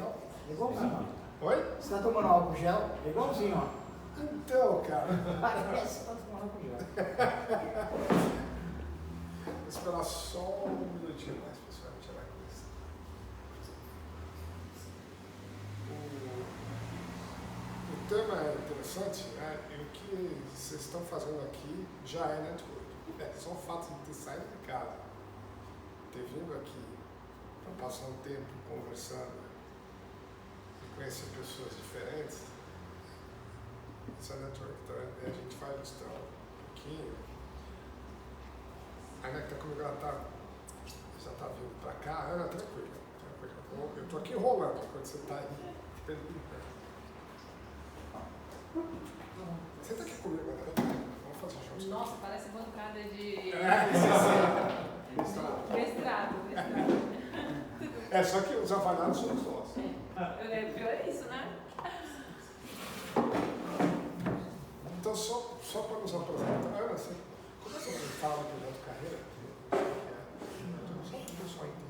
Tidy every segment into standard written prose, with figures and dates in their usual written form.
gel? É igualzinho. Oi? Você está tomando álcool gel? É igualzinho, ó. Então, cara. Parece que está tomando álcool gel. Vou esperar só um minutinho mais, pessoal, tirar a cabeça. O tema é interessante, né? E o que vocês estão fazendo aqui já é network. Só o fato de ter saído de casa, ter vindo aqui para passar um tempo conversando e conhecer pessoas diferentes, isso é network. Então a gente vai ilustrar um pouquinho. A Ana que está comigo, ela já está vindo para cá. Ana, tranquila. Eu estou aqui enrolando quando você está aí. Senta aqui comigo, Ana. Vamos fazer juntos. Nossa, parece bancada de Mestrado. mestrado. Só que os avaliados somos nós. Pior é isso, né? Então, só para nos apresentar, Ana, você começa a falar do projeto Carreira? Só para o pessoal entender.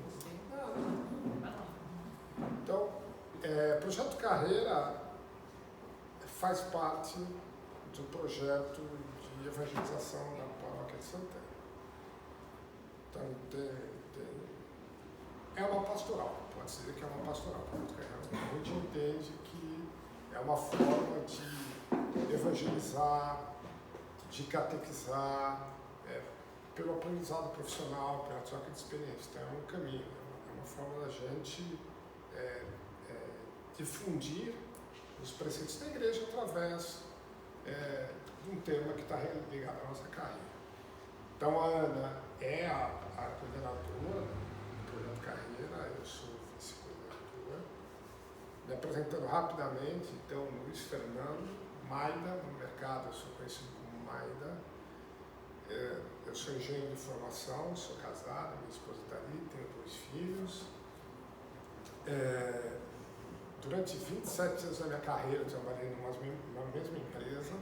Então, Projeto Carreira faz parte do projeto de evangelização da Paróquia de Santana. Então, é uma pastoral, pode-se dizer que é uma pastoral. A gente entende que é uma forma de evangelizar, de catequizar, pelo aprendizado profissional, pela troca de experiência. Então, é um caminho, é uma forma da gente difundir os preceitos da igreja através de um tema que está ligado à nossa carreira. Então, a Ana é a coordenadora do projeto Carreira, eu sou o vice-coordenador. Me apresentando rapidamente, então, Luiz Fernando Maida, no mercado eu sou conhecido como Maida. Eu sou engenheiro de formação, sou casado, minha esposa está ali, tenho 2 filhos. Durante 27 anos da minha carreira eu trabalhei numa mesma empresa,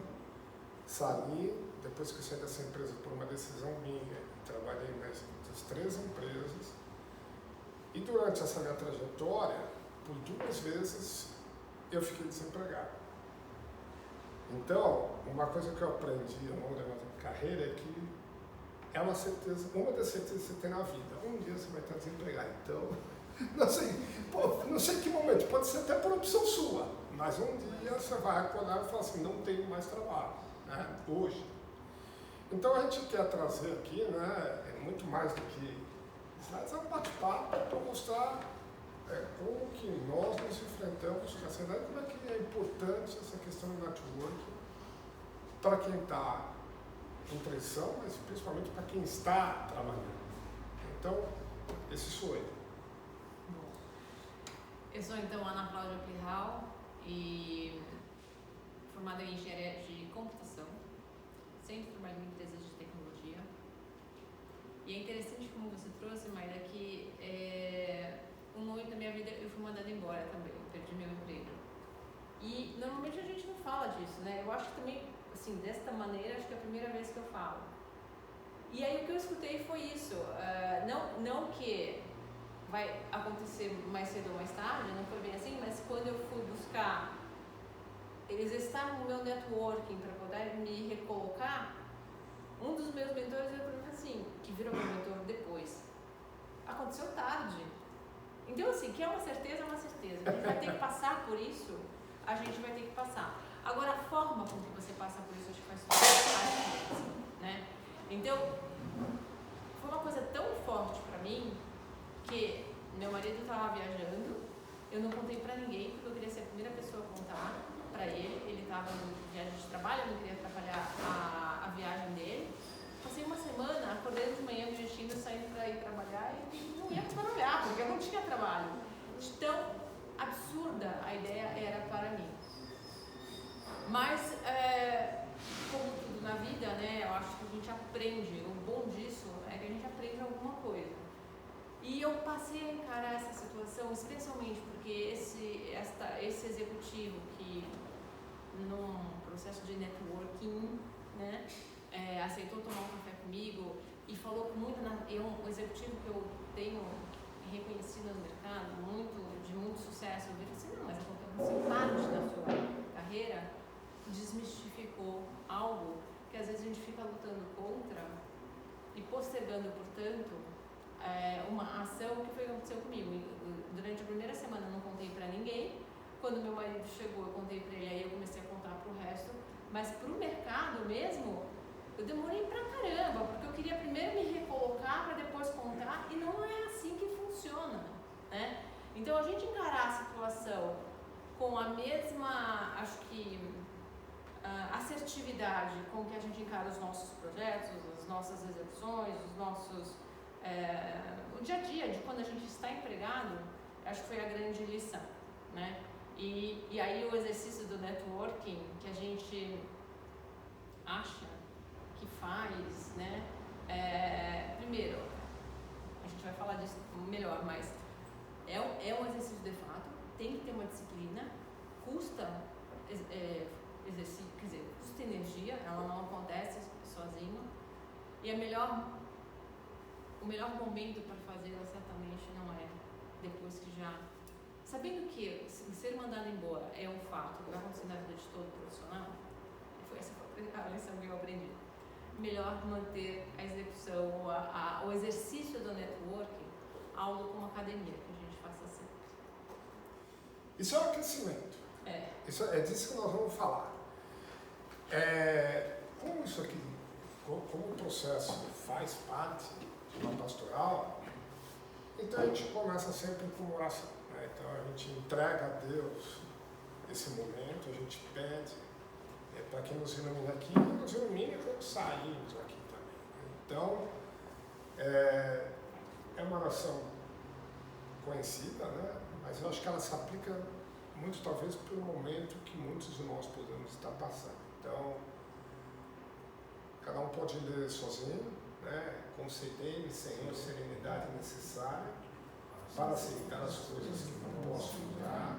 saí, depois que eu saí dessa empresa por uma decisão minha, trabalhei em mais outras 3 empresas, e durante essa minha trajetória, por 2 vezes, eu fiquei desempregado. Então, uma coisa que eu aprendi ao longo da minha carreira é que é uma das certezas que você tem na vida. Um dia você vai estar desempregado. Então, não sei em que momento, pode ser até por opção sua, mas um dia você vai acordar e falar assim, não tenho mais trabalho, né? Hoje. Então a gente quer trazer aqui, né, muito mais do que slides, é um bate-papo para mostrar como que nós nos enfrentamos na cidade, como é que é importante essa questão do network para quem está em transição, mas principalmente para quem está trabalhando. Então, esse sou eu. Eu sou então Ana Cláudia Pirral e formada em engenharia de computação, sempre trabalho em empresas de tecnologia. E é interessante como você trouxe, Maida, que um momento da minha vida eu fui mandada embora também, eu perdi meu emprego. E normalmente a gente não fala disso, né? Eu acho que também, assim, desta maneira, acho que é a primeira vez que eu falo. E aí o que eu escutei foi isso, não que vai acontecer mais cedo ou mais tarde, não foi bem assim, mas quando eu fui buscar, eles estavam no meu networking para poder me recolocar, um dos meus mentores veio para mim assim, que virou meu mentor depois, aconteceu tarde. Então assim, que é uma certeza, a gente vai ter que passar por isso, a gente vai ter que passar. Agora a forma com que você passa por isso, acho que faz toda a diferença, né? Então, foi uma coisa tão forte para mim, que meu marido estava viajando, eu não contei pra ninguém, porque eu queria ser a primeira pessoa a contar pra ele estava em viagem de trabalho, eu não queria atrapalhar a viagem dele. Passei uma semana acordando de manhã, me vestindo, saindo para ir trabalhar e não ia trabalhar, porque eu não tinha trabalho. De tão absurda a ideia era para mim. Mas, como tudo na vida, né, eu acho que a gente aprende, o bom disso é que a gente aprende alguma coisa. E eu passei a encarar essa situação, especialmente porque esse executivo que, num processo de networking, né, aceitou tomar um café comigo e falou com muita... É um executivo que eu tenho reconhecido no mercado, de muito sucesso, eu Eu demorei pra caramba, porque eu queria primeiro me recolocar para depois contar, e não é assim que funciona, né? Então a gente encarar a situação com a mesma, acho que, assertividade com que a gente encara os nossos projetos, as nossas execuções, os nossos, o dia a dia de quando a gente está empregado, acho que foi a grande lição, né? E aí o exercício do networking que a gente acha que faz, né? Primeiro, a gente vai falar disso melhor, mas é um exercício de fato, tem que ter uma disciplina, custa exercício, quer dizer, custa energia, ela não acontece sozinho, e o melhor momento para fazê-la certamente não é depois que já, sabendo que ser mandado embora é um fato que vai acontecer na vida de todo profissional, essa foi a lição que eu aprendi. Melhor manter a execução, o exercício do networking, algo como academia, que a gente faça sempre. Isso é um aquecimento. Isso é disso que nós vamos falar. Como isso aqui, como o processo faz parte de uma pastoral, então a gente começa sempre com oração, né? Então a gente entrega a Deus esse momento, a gente pede para que nos ilumine aqui, e nos ilumine quando saímos aqui também, né? Então, é uma oração conhecida, né? Mas eu acho que ela se aplica muito, talvez, pelo momento que muitos de nós podemos estar passando. Então, cada um pode ler sozinho, né? Concedei-me, Senhor, serenidade necessária para aceitar as coisas que não posso mudar,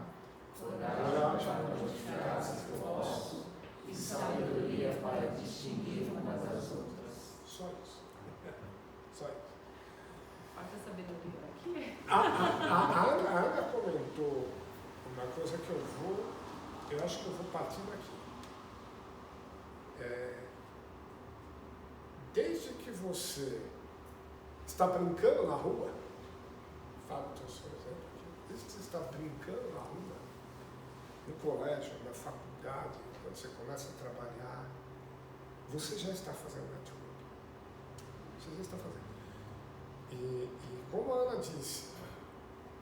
coragem para justificar as que posso, e sabedoria para distinguir umas das outras. Só isso. Só isso. Falta sabedoria aqui. A Ana comentou uma coisa que eu acho que eu vou partir daqui. Desde que você está brincando na rua, fala o seu exemplo aqui, desde que você está brincando na rua, no colégio, na faculdade, quando você começa a trabalhar, você já está fazendo network. Você já está fazendo. E como a Ana disse,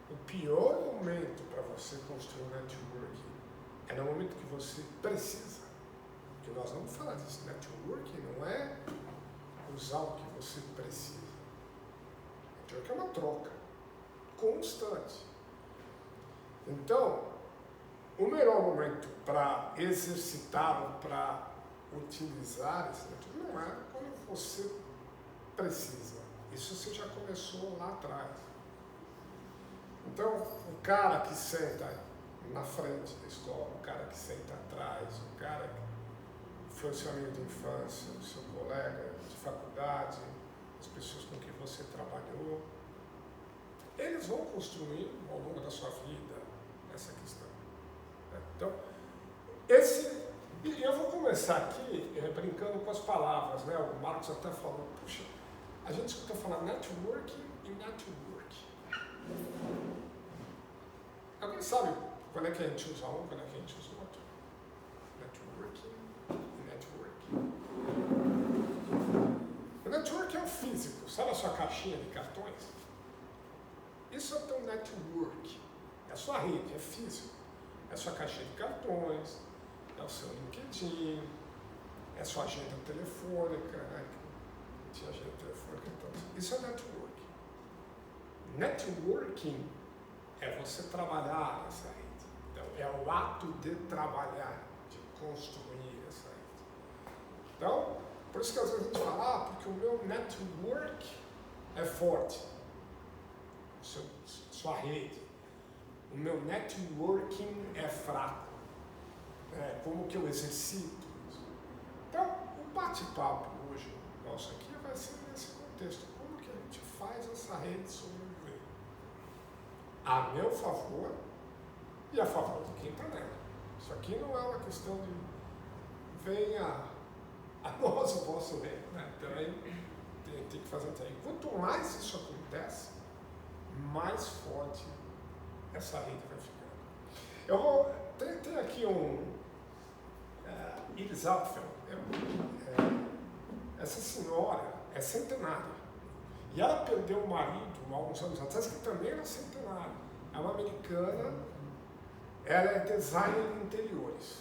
o pior momento para você construir um network é no momento que você precisa. Porque nós vamos falar disso. Network não é usar o que você precisa. Network é uma troca constante. Então, o melhor momento para exercitar ou para utilizar esse network não é quando você precisa. Isso você já começou lá atrás. Então, o cara que senta na frente da escola, o cara que senta atrás, o cara que foi o seu amigo de infância, o seu colega de faculdade, as pessoas com quem você trabalhou, eles vão construir ao longo da sua vida essa questão. Então, e eu vou começar aqui brincando com as palavras, né? O Marcos até falou, puxa, a gente escuta falar networking e network. Alguém sabe quando é que a gente usa um, quando é que a gente usa o outro? Networking e networking. O network é o físico, sabe a sua caixinha de cartões? Isso é o teu network, é a sua rede, é físico. É a sua caixinha de cartões, é o seu LinkedIn, é a sua agenda telefônica, né? Tinha agenda telefônica, então. Isso é networking. Networking é você trabalhar nessa rede. Então, é o ato de trabalhar, de construir essa rede. Então, por isso que às vezes a gente fala, porque o meu network é forte. Sua rede. O meu networking é fraco. Como que eu exercito isso? Então, o bate-papo hoje nosso aqui vai ser nesse contexto. Como que a gente faz essa rede sobreviver? A meu favor e a favor de quem está nela. Isso aqui não é uma questão de venha a nós o vosso reino, né? Então aí tem que fazer até aí. Quanto mais isso acontece, mais forte essa rede vai ficando. Tem aqui um Iris Apfel, essa senhora é centenária. E ela perdeu o marido há alguns anos atrás, que também era centenário. É uma americana, ela é designer de interiores.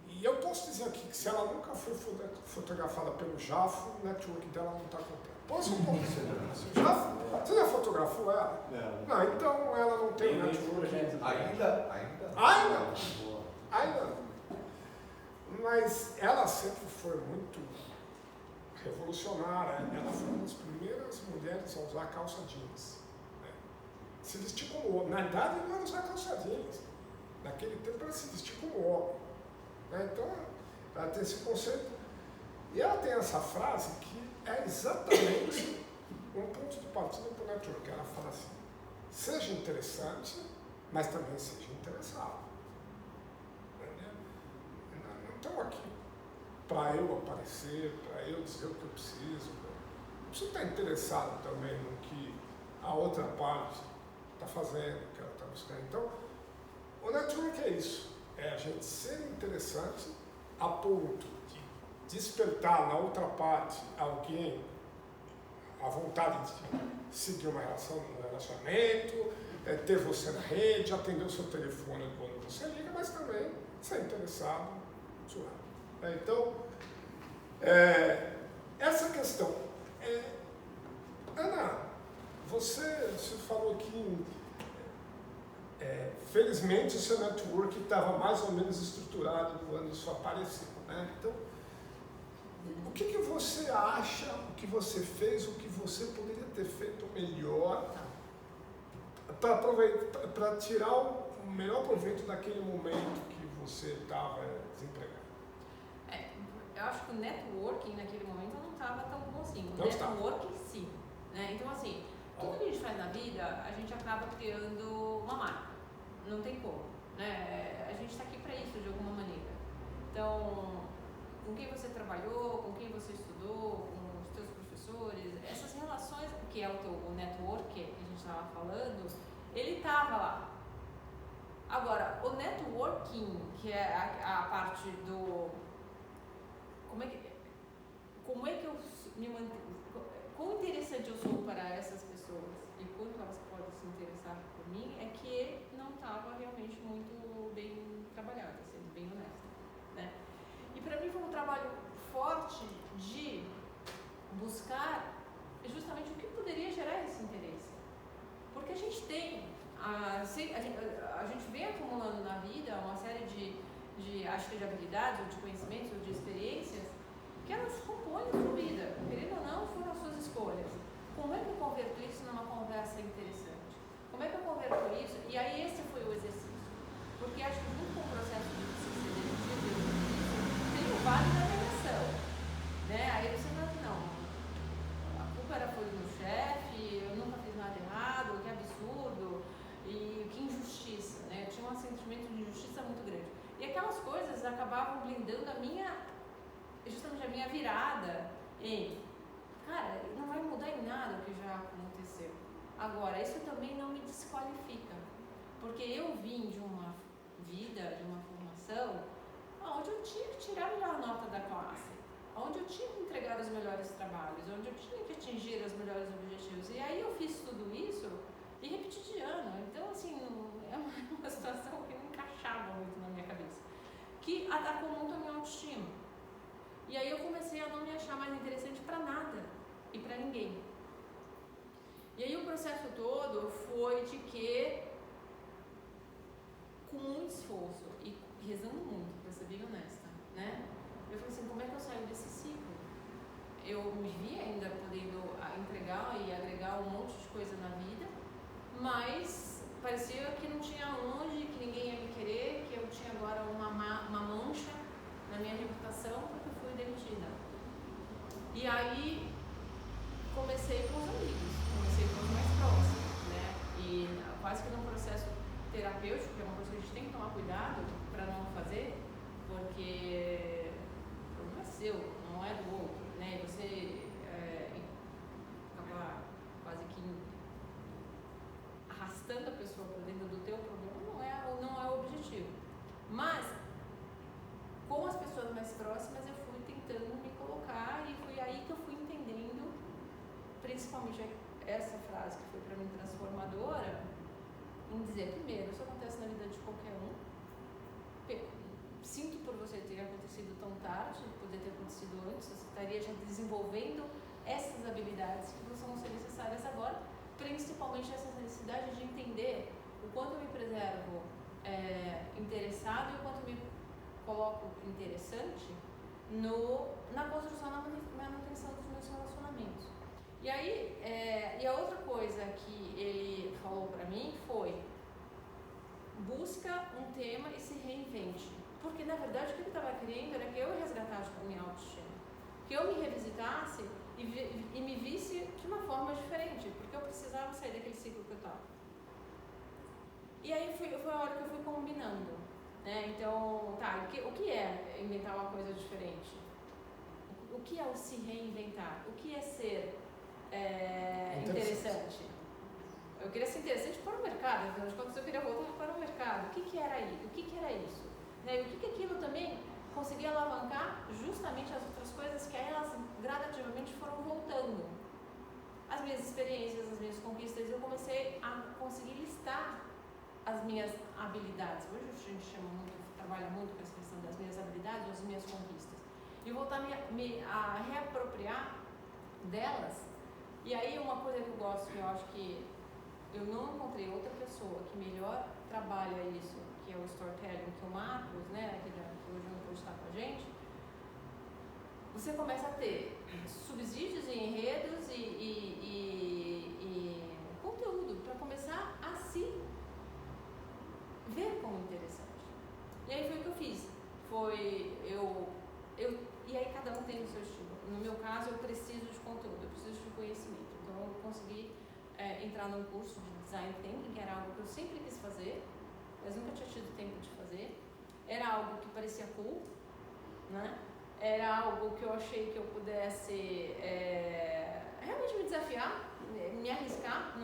E eu posso dizer aqui que se ela nunca foi fotografada pelo Jafo, o network dela não está contente. Posso dizer? Você já fotografou ela? Não, então ela não tem network. Ainda não. Mas ela sempre foi muito revolucionária. Ela foi uma das primeiras mulheres a usar calça jeans. Né? Se vestir como homem. Na verdade, não era usar calça jeans. Naquele tempo, ela se vestia como homem. Né? Então, ela tem esse conceito. E ela tem essa frase que é exatamente um ponto de partida para o network. Ela fala assim: seja interessante, mas também seja interessado. Não estamos aqui para eu aparecer, para eu dizer o que eu preciso. Eu preciso estar interessado também no que a outra parte está fazendo, o que ela está buscando. Então, o network é isso. É a gente ser interessante a ponto de despertar na outra parte alguém a vontade de seguir uma relação, um relacionamento, ter você na rede, atender o seu telefone quando você liga, mas também ser interessado no seu lado. Então, essa questão. Ana, você falou que felizmente o seu network estava mais ou menos estruturado quando isso apareceu. Né? Então, o que você acha, o que você fez, o que você poderia ter feito melhor para tirar o melhor proveito daquele momento que você estava desempregado? Eu acho que o networking naquele momento não estava tão bom assim. O não networking sim. Né? Então, assim, tudo que a gente faz na vida, a gente acaba criando uma marca. Não tem como. Né? A gente está aqui para isso, de alguma maneira. Então, com quem você trabalhou, com quem você estudou, com os seus professores, essas relações, que é o network que a gente estava falando, ele estava lá. Agora, o networking, que é a parte do... Como é que eu me mantenho? Quão interessante eu sou para essas pessoas e quanto elas podem se interessar por mim, é que não estava realmente muito bem trabalhado, sendo bem honesta. Né? E para mim foi um trabalho forte de buscar justamente o que poderia gerar esse interesse. Porque a gente tem, a gente vem acumulando na vida uma série acho que de habilidades, ou de conhecimentos, ou de experiências, que elas compõem a sua vida. Querendo ou não, foram as suas escolhas. Como é que eu converto isso numa conversa interessante? Como é que eu converto isso? E aí esse foi o exercício. Porque acho que junto com o processo de você ser demitido, tem o vale da negação. Né? Aí você fala que não, a culpa foi do meu chefe, eu nunca fiz nada errado, que absurdo, e que injustiça. Né? Eu tinha um sentimento de injustiça muito grande. E aquelas coisas acabavam blindando justamente a minha virada em, cara, não vai mudar em nada o que já aconteceu. Agora, isso também não me desqualifica, porque eu vim de uma vida, de uma formação, onde eu tinha que tirar a melhor nota da classe, onde eu tinha que entregar os melhores trabalhos, onde eu tinha que atingir os melhores objetivos. E aí eu fiz tudo isso e repeti de ano. Então, assim, é uma situação que não encaixava muito na minha cabeça, que atacou muito a minha autoestima. E aí eu comecei a não me achar mais interessante para nada e para ninguém. E aí o processo todo foi de que, com muito esforço e rezando muito, para ser bem honesta, né? Eu falei assim, como é que eu saio desse ciclo? Eu me vi ainda podendo entregar e agregar um monte de coisa na vida, mas parecia que não tinha onde, que ninguém ia me querer, que eu tinha agora uma mancha na minha reputação porque fui demitida. E aí comecei com os amigos, comecei com os mais próximos, né? E quase que num processo terapêutico, que é uma coisa que a gente tem que tomar cuidado para não fazer, porque o problema é seu, não é do outro, né? E você acaba quase que arrastando a pessoa para dentro do teu problema, não é o objetivo. Mas com as pessoas mais próximas eu fui tentando principalmente essa frase que foi para mim transformadora, em dizer, primeiro, isso acontece na vida de qualquer um. Sinto por você ter acontecido tão tarde, poder ter acontecido antes, você estaria já desenvolvendo essas habilidades que vão ser necessárias agora, principalmente essa necessidade de entender o quanto eu me preservo interessado e o quanto eu me coloco interessante na construção, na manutenção dos meus relacionamentos. E aí, e a outra coisa que ele falou para mim foi: busca um tema e se reinvente. Porque, na verdade, o que ele estava querendo era que eu resgatasse a minha autoestima. Que eu me revisitasse e me visse de uma forma diferente. Porque eu precisava sair daquele ciclo que eu estava. E aí foi a hora que eu fui combinando. Né? Então, tá, o que é inventar uma coisa diferente? O que é o se reinventar? O que é ser interessante? Eu queria ser interessante para o mercado, afinal de contas eu queria voltar para o mercado. O que era isso? Né? E o que aquilo também conseguia alavancar justamente as outras coisas que aí elas gradativamente foram voltando. As minhas experiências, as minhas conquistas, eu comecei a conseguir listar as minhas habilidades. Hoje a gente trabalha muito com essa questão das minhas habilidades ou as minhas conquistas. E voltar a reapropriar delas. E aí uma coisa que eu gosto, que eu acho que eu não encontrei outra pessoa que melhor trabalha isso, que é o storytelling, que é o Marcos, né, que hoje não pode estar com a gente. Você começa a ter subsídios e enredos e conteúdo para começar a se ver como interessante. E aí foi o que eu fiz. E aí cada um tem o seu estilo. No meu caso, eu preciso de conteúdo, eu preciso de conhecimento. Então eu consegui entrar num curso de design thinking, que era algo que eu sempre quis fazer, mas nunca tinha tido tempo de fazer. Era algo que parecia cool, né? Era algo que eu achei que eu pudesse realmente me desafiar, me arriscar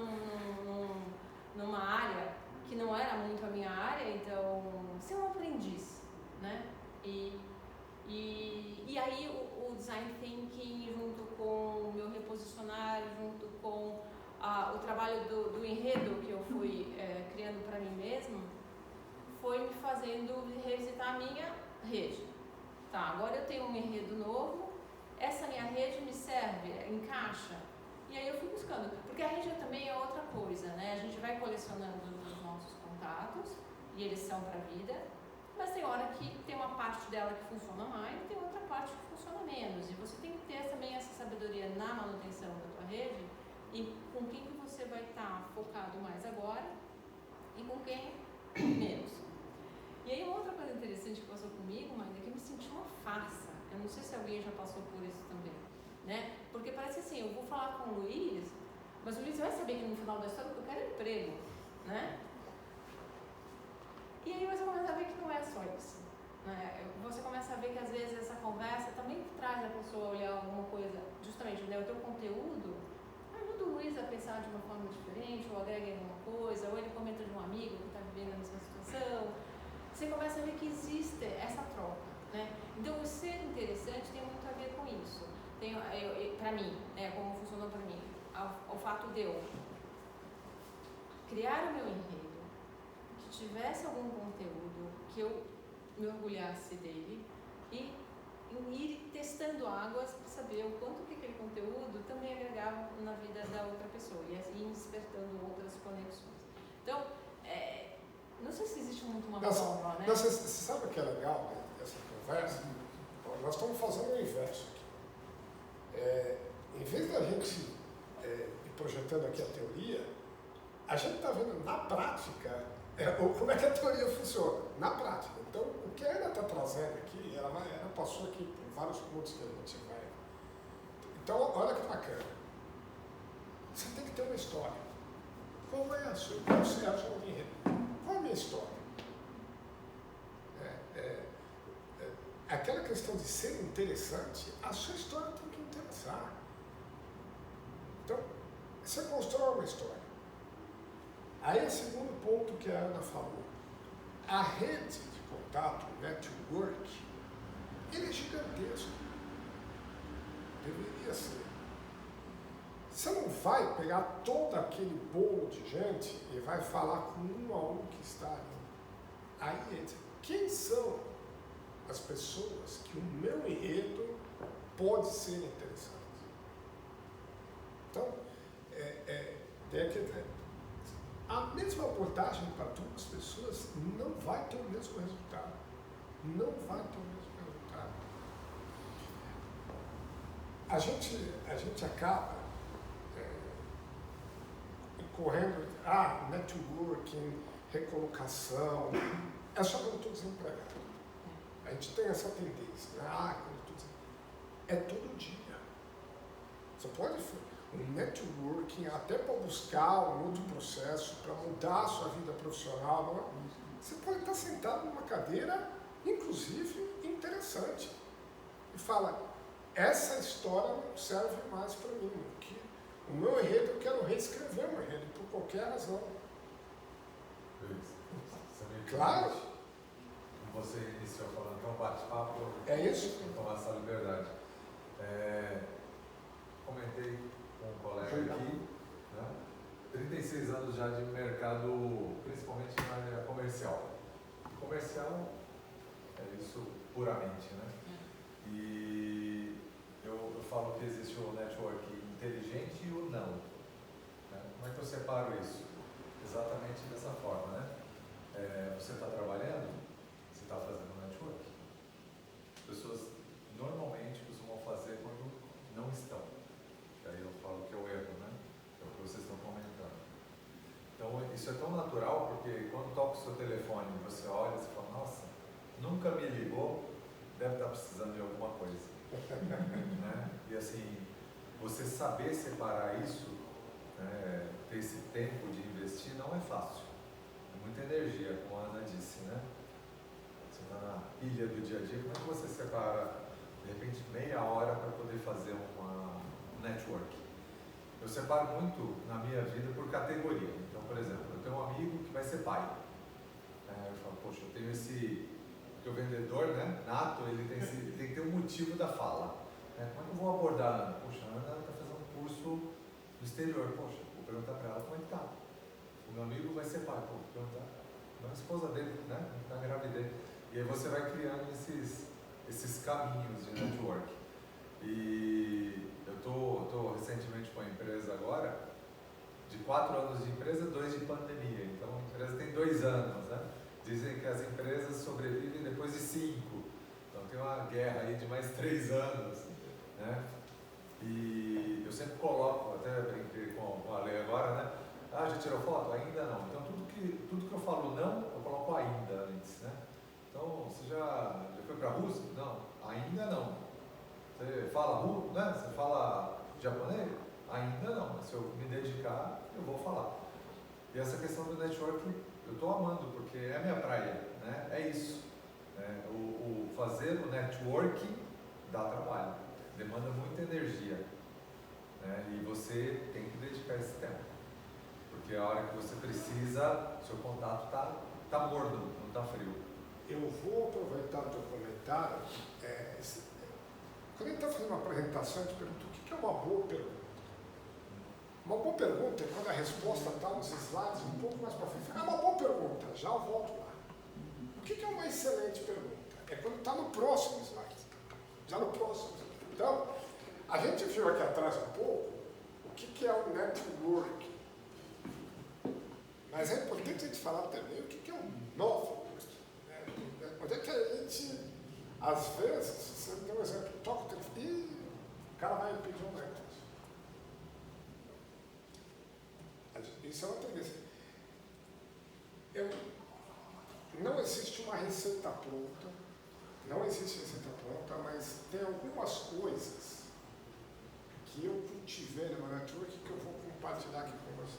numa área que não era muito a minha área, então ser um aprendiz, né? E aí o design thinking junto com o meu reposicionar, junto com o trabalho do enredo que eu fui criando para mim mesma, foi me fazendo revisitar a minha rede. Tá, agora eu tenho um enredo novo, essa minha rede me serve, encaixa. E aí eu fui buscando, porque a rede também é outra coisa, né? A gente vai colecionando os nossos contatos e eles são para a vida, mas tem hora que tem uma parte dela que funciona mais e tem outra parte que funciona menos. E você tem que ter também essa sabedoria na manutenção da tua rede e com quem que você vai estar focado mais agora e com quem menos. E aí uma outra coisa interessante que passou comigo, mas é que eu me senti uma farsa. Eu não sei se alguém já passou por isso também, né? Porque parece assim, eu vou falar com o Luiz, mas o Luiz vai saber que no final da história eu quero emprego, né? E aí você começa a ver que não é só isso, né? Você começa a ver que às vezes essa conversa também traz a pessoa a olhar alguma coisa, justamente, né? O teu conteúdo ajuda o Luiz a pensar de uma forma diferente, ou agrega em alguma coisa, ou ele comenta de um amigo que está vivendo a mesma situação. Você começa a ver que existe essa troca, né? Então, o ser interessante tem muito a ver com isso. Para mim, né, como funcionou para mim, o fato de eu criar o meu enredo, que tivesse algum conteúdo, que eu me orgulhasse dele e ir testando águas para saber o quanto que aquele conteúdo também agregava na vida da outra pessoa e assim despertando outras conexões. Então, não sei se existe muito uma forma, né? Você sabe o que é legal dessa conversa? Nós estamos fazendo o inverso aqui. Em vez da gente ir projetando aqui a teoria, a gente está vendo na prática como é que a teoria funciona, na prática. Então, o que a Ana está trazendo aqui, ela passou aqui por vários pontos que a gente vai. Então, olha que bacana. Você tem que ter uma história. Qual é a sua? Você acha um enredo? Qual é a minha história? Aquela questão de ser interessante, a sua história tem que interessar. Então, você constrói uma história. Aí é o segundo ponto que a Ana falou. A rede de contato, o network, ele é gigantesco. Deveria ser. Você não vai pegar todo aquele bolo de gente e vai falar com um a um que está ali. Aí, quem são as pessoas que o meu enredo pode ser interessante? Então, a mesma abordagem para todas as pessoas não vai ter o mesmo resultado. Não vai ter o mesmo resultado. A gente acaba correndo, networking, recolocação, é só quando eu estou desempregado. A gente tem essa tendência, né? Quando eu estou desempregado. É todo dia. Você pode um networking até para buscar um outro processo, para mudar a sua vida profissional. Você pode estar sentado numa cadeira, inclusive, interessante. E fala, essa história não serve mais para mim. O meu enredo, eu quero reescrever o meu enredo, por qualquer razão. Claro. Como você iniciou falando que é um bate-papo, É isso? tomar essa liberdade. Comentei com um colega aqui, né? 36 anos já de mercado, principalmente na área comercial. Comercial é isso puramente, né? E eu falo que existe o network inteligente e o não. Né? Como é que eu separo isso? Exatamente dessa forma, né? Você está trabalhando, você está fazendo network. As pessoas normalmente costumam fazer quando não estão. E aí eu falo que é o erro, né? É o que vocês estão comentando. Então isso é tão natural, porque quando toca o seu telefone e você olha e fala, nossa, nunca me ligou, deve estar precisando de alguma coisa. Né? E assim, você saber separar isso, né, ter esse tempo de investir, não é fácil. É muita energia, como a Ana disse, né? Você está na pilha do dia a dia, como é que você separa, de repente, meia hora para poder fazer uma network? Eu separo muito na minha vida por categoria. Então, por exemplo, eu tenho um amigo que vai ser pai. Eu falo, poxa, eu tenho esse... Porque o vendedor, né, nato, ele tem que ter um motivo da fala. Como é que eu vou abordar a Ana? Poxa, a Ana está fazendo um curso no exterior. Poxa, vou perguntar para ela como é que está. O meu amigo vai ser pai. Pô, vou perguntar a esposa dele, né, na gravidez. E aí você vai criando esses caminhos de network. E eu estou recentemente com a empresa agora, de 4 anos de empresa, 2 de pandemia. Então a empresa tem 2 anos, né? Dizem que as empresas sobrevivem depois de 5. Então tem uma guerra aí de mais 3 anos, né? E eu sempre coloco, até brinquei com a Lei agora, né? Já tirou foto? Ainda não. Então tudo que eu falo não, eu coloco ainda antes, né? Então, você já foi para a Rússia? Não, ainda não. Você fala russo, né? Você fala japonês? Ainda não. Se eu me dedicar, eu vou falar. E essa questão do network, eu estou amando, porque é a minha praia, né? É isso. Né? O fazer o networking dá trabalho, demanda muita energia. Né? E você tem que dedicar esse tempo. Porque a hora que você precisa, seu contato tá morno, não está frio. Eu vou aproveitar o teu comentário. Quando a gente está fazendo uma apresentação, a gente pergunta o que é uma boa pergunta. Uma boa pergunta é quando a resposta está nos slides um pouco mais para frente. Uma boa pergunta, já eu volto lá. O que é uma excelente pergunta? É quando está no próximo slide. Já no próximo slide. Então, a gente viu aqui atrás um pouco o que é o network. Mas é importante a gente falar também o que é um novo. Onde é que a gente, às vezes, você deu um exemplo, toca o telefone e o cara vai pedir um negócio. Isso é uma tendência. Não existe uma receita pronta, mas tem algumas coisas que eu cultivei no meu network que eu vou compartilhar aqui com vocês.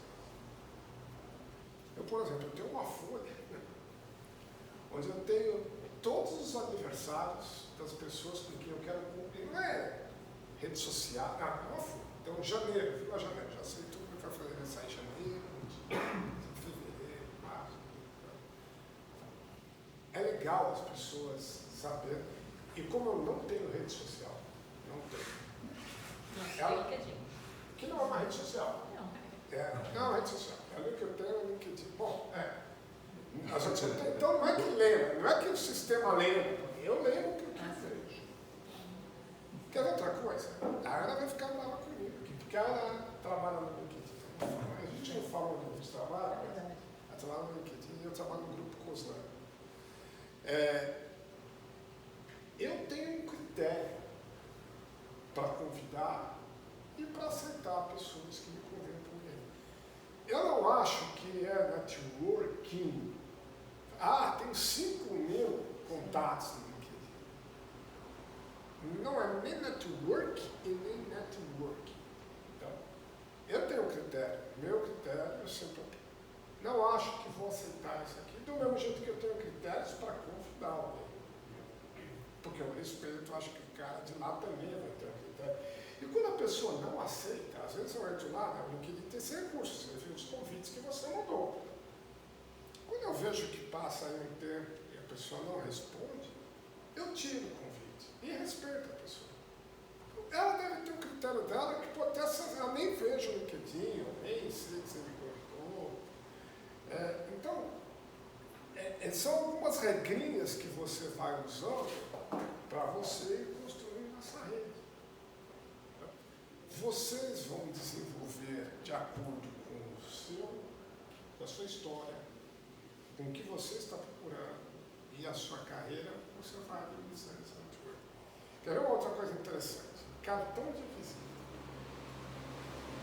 Eu, por exemplo, tenho uma folha onde eu tenho todos os aniversários das pessoas com quem eu quero cumprir. Não é rede social, é uma folha. Então, janeiro, vila janeiro, já sei tudo que vai fazer aniversário em janeiro, fevereiro, março. É legal as pessoas saberem. E como eu não tenho rede social, não tenho. Que não é uma rede social. Não é uma rede social. É o que eu tenho no LinkedIn. Bom, a gente não tem, então não é que lembra, não é que o sistema lembra. Eu lembro porque vejo. Quer ver outra coisa? A Ana vai ficar brava comigo, porque ela trabalha no LinkedIn. A gente não fala onde a gente trabalha, mas ela trabalha no LinkedIn e eu trabalho no grupo COSLAN. Eu tenho um critério para convidar e para aceitar pessoas que me convidam por mim. Eu não acho que é networking. Tem 5.000 contatos no LinkedIn. Não é nem network e nem networking. Então, eu tenho um critério. Meu critério eu sempre não acho que vou aceitar isso aqui, do mesmo jeito que eu tenho critérios para convidar alguém. Porque eu respeito, acho que o cara de lá também vai ter um critério. E quando a pessoa não aceita, às vezes eu entro lá, no LinkedIn tem esse recurso, você vê os convites que você mandou. Quando eu vejo que passa aí um tempo e a pessoa não responde, eu tiro o convite e respeito a pessoa. Ela deve ter um critério dela que pode ter, ela nem veja o LinkedIn, ou nem sei se ele gostou. Então, são algumas regrinhas que você vai usando para você ir construindo essa rede. Vocês vão desenvolver de acordo com a sua história, com o que você está procurando e a sua carreira, você vai administrar esse network. Quer ver uma outra coisa interessante? Cartão de visita.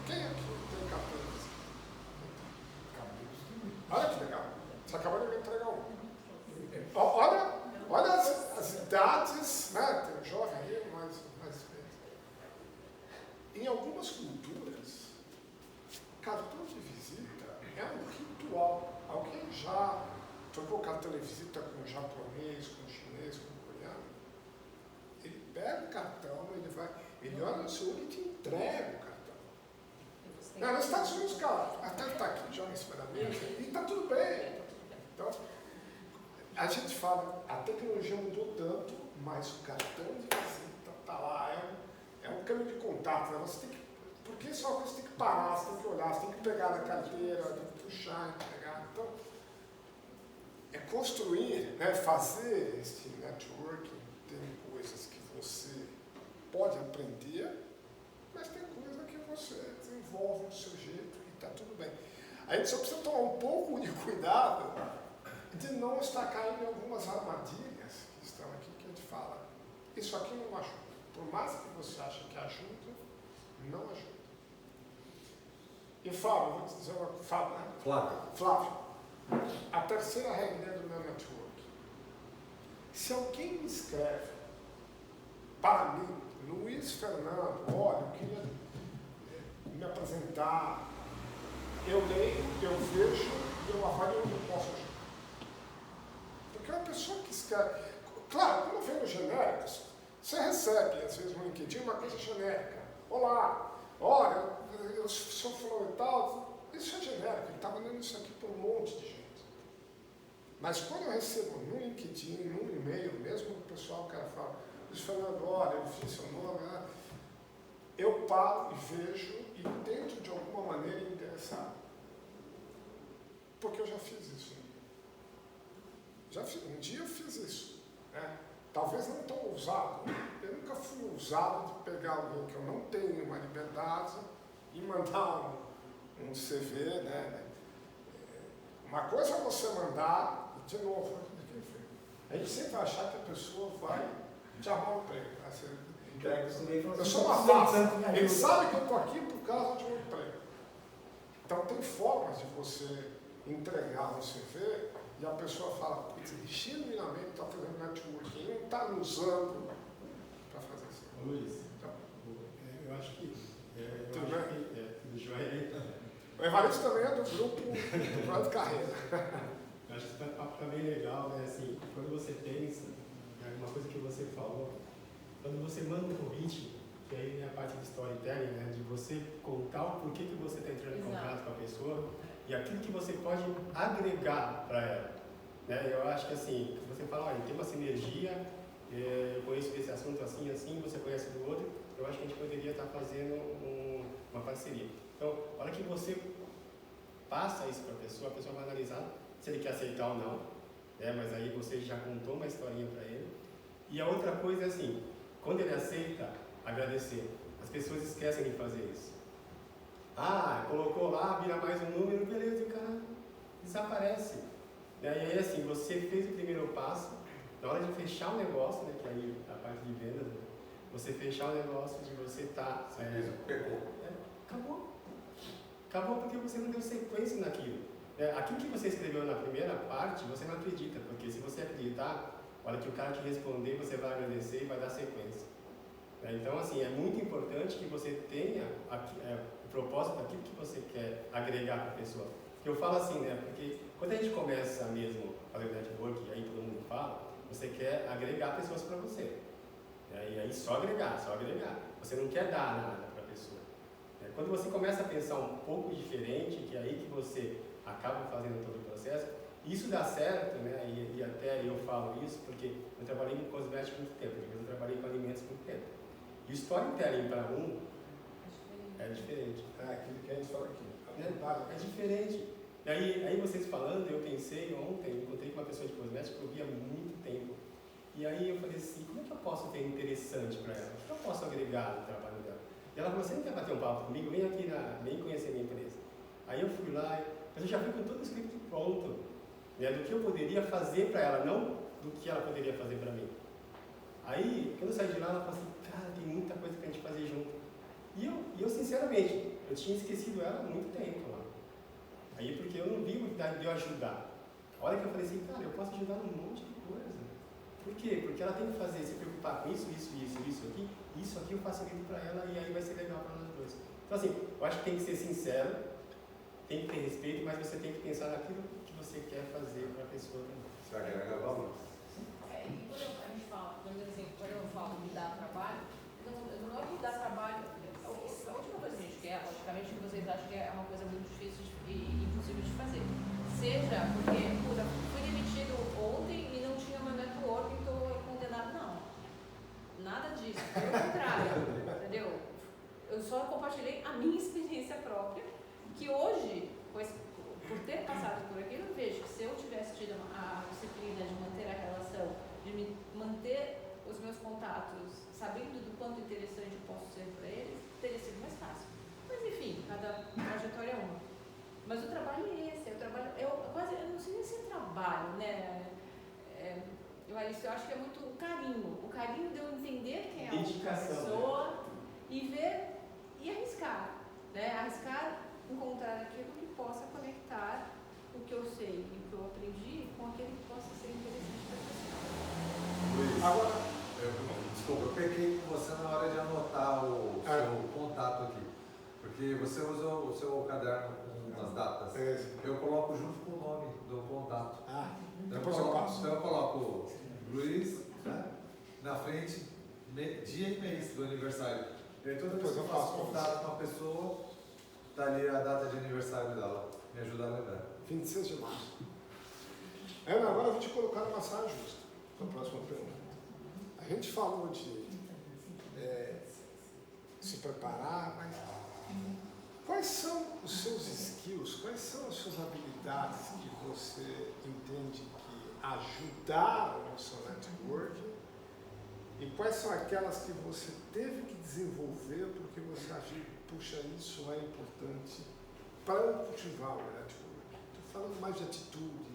Quem aqui tem cartão de visita? Olha que legal. Você acabou de me entregar um. Olha as idades, né? Tem um jovem aí, mais velho. Em algumas culturas, cartão de visita é um ritual. Alguém já trocou cartão de visita com japonês, com chinês, com coreano? Ele pega o cartão, ele olha no seu olho e te entrega o cartão. Nos Estados Unidos, cara, até está aqui, joga em cima da mesa, e está tudo bem. Então, a gente fala, a tecnologia mudou tanto, mas o cartão de visita está lá, é um caminho de contato, né? Você tem que, porque só você tem que parar, você tem que olhar, você tem que pegar na carteira, tem que puxar, pegar. Então, é construir, né? Fazer este networking, tem coisas que você pode aprender, mas tem coisa que você desenvolve do seu jeito e está tudo bem. A gente só precisa tomar um pouco de cuidado de não estar caindo em algumas armadilhas que estão aqui, que a gente fala. Isso aqui não ajuda. Por mais que você ache que ajuda, não ajuda. E Flávio, vou te dizer uma coisa. Flávio, a terceira regra do meu network. Se alguém me escreve para mim, Luiz Fernando, olha, eu queria me apresentar, eu leio, eu vejo, eu avalio o que eu posso ajudar. Porque é uma pessoa que escreve. Claro, quando vem os genéricos, você recebe, às vezes, no LinkedIn uma coisa genérica. Olá, olha, eu sou fulano e tal. Isso é genérico, ele está mandando isso aqui para um monte de gente. Mas quando eu recebo no LinkedIn, num e-mail, mesmo o pessoal, o cara fala, Luiz Fernando, olha, eu fiz seu nome, né? Eu paro e vejo e tento de alguma maneira me interessar. Porque eu já fiz isso. Um dia eu fiz isso. Né? Talvez não tão ousado. Eu nunca fui ousado de pegar alguém que eu não tenho uma liberdade e mandar um CV. Né? Uma coisa é você mandar, de novo, a gente sempre vai achar que a pessoa vai te arrumar um emprego. Eu sou uma farsa. Ele sabe que eu estou aqui por causa de um emprego. Então tem formas de você entregar um CV e a pessoa fala, putz, ele genuinamente está fazendo networking, ele não está me usando para fazer isso. Luiz, Então, eu acho que... tudo bem? Do Joel O Evaristo também é do grupo do Plano de Carreira. Eu acho que esse papo está bem legal, né? Assim, quando você pensa, uma coisa que você falou, quando você manda um convite, que aí é a parte de storytelling, né? De você contar o porquê que você está entrando em contato com a pessoa e aquilo que você pode agregar para ela. Né? Eu acho que assim, você fala, olha, tem uma sinergia, eu conheço esse assunto assim, assim, você conhece do outro, eu acho que a gente poderia estar fazendo uma parceria. Então, a hora que você passa isso para a pessoa vai analisar se ele quer aceitar ou não, né? Mas aí você já contou uma historinha para ele. E a outra coisa é assim, quando ele aceita, agradecer. As pessoas esquecem de fazer isso. Ah, colocou lá, vira mais um número, beleza, e o cara desaparece. E aí assim, você fez o primeiro passo, na hora de fechar o negócio, né, que aí a parte de vendas, né, você fechar o negócio de você estar... acabou. Acabou porque você não deu sequência naquilo. Aquilo que você escreveu na primeira parte, você não acredita, porque se você acreditar, a hora que o cara te responder, você vai agradecer e vai dar sequência. Então, assim, é muito importante que você tenha o propósito daquilo que você quer agregar para a pessoa. Eu falo assim, né, porque quando a gente começa mesmo a fazer network, e aí todo mundo fala, você quer agregar pessoas para você. E aí só agregar. Você não quer dar nada para a pessoa. Quando você começa a pensar um pouco diferente, que é aí que você acaba fazendo todo o processo, isso dá certo, né? E até eu falo isso porque eu trabalhei com cosméticos muito tempo, eu trabalhei com alimentos muito tempo. E o storytelling para um é diferente. Aquilo que a gente fala aqui. É diferente. E aí vocês falando, eu pensei ontem, encontrei com uma pessoa de cosméticos que eu via há muito tempo. E aí eu falei assim, como é que eu posso ter interessante para ela? O que eu posso agregar no trabalho dela? E ela falou, você não quer bater um papo comigo? Vem aqui, vem conhecer a minha empresa. Aí eu fui lá, mas eu já fui com todo o script pronto, né, do que eu poderia fazer para ela, não do que ela poderia fazer para mim. Aí, quando eu saí de lá, ela falou assim, cara, tem muita coisa pra gente fazer junto. E eu sinceramente, eu tinha esquecido ela há muito tempo lá. Aí, porque eu não vi a utilidade de eu ajudar. A hora que eu falei assim, cara, eu posso ajudar num monte de coisa. Por quê? Porque ela tem que fazer, se preocupar com isso aqui. Isso aqui eu facilito para ela e aí vai ser legal para nós dois. Então, assim, eu acho que tem que ser sincero, tem que ter respeito, mas você tem que pensar naquilo que você quer fazer para a pessoa também. Você agrega valor. E quando a gente fala, quando eu falo de dar trabalho, não é que dar trabalho. A última coisa que a gente quer, logicamente, que vocês acham que é uma coisa muito difícil e impossível de fazer. Seja porque, puta, fui demitido ontem e não tinha meu network e estou condenado. Não. Nada disso. Pelo contrário. Entendeu? Eu só compartilhei a minha experiência própria, que hoje, por ter passado por aquilo, eu vejo que se eu tivesse tido a disciplina de manter a relação, de manter os meus contatos, sabendo do quanto interessante eu posso ser para eles, teria sido mais fácil. Mas enfim, cada trajetória é uma. Mas o trabalho é esse, eu não sei nem se é trabalho, né? Eu acho que é muito o carinho de eu entender quem é a outra pessoa e ver e arriscar, né? Arriscar encontrar aquilo que possa conectar o que eu sei e o que eu aprendi com aquele que possa ser interessante para a pessoa. Luiz, agora, desculpa, eu peguei com você na hora de anotar o seu contato aqui, porque você usa o seu caderno com as datas. Eu coloco junto com o nome do contato. Depois eu passo. Então eu coloco Luiz, né, na frente, dia e mês do aniversário. E aí toda vez que eu faço contato com a pessoa, está ali a data de aniversário dela. Me ajuda a lembrar. 26 de março. Agora eu vou te colocar numa saia justa para a próxima pergunta. A gente falou de se preparar, mas quais são os seus skills, quais são as suas habilidades que você entende que ajudaram no seu networking e quais são aquelas que você teve que desenvolver porque você acha que, puxa, isso é importante para eu cultivar o networking? Estou falando mais de atitude,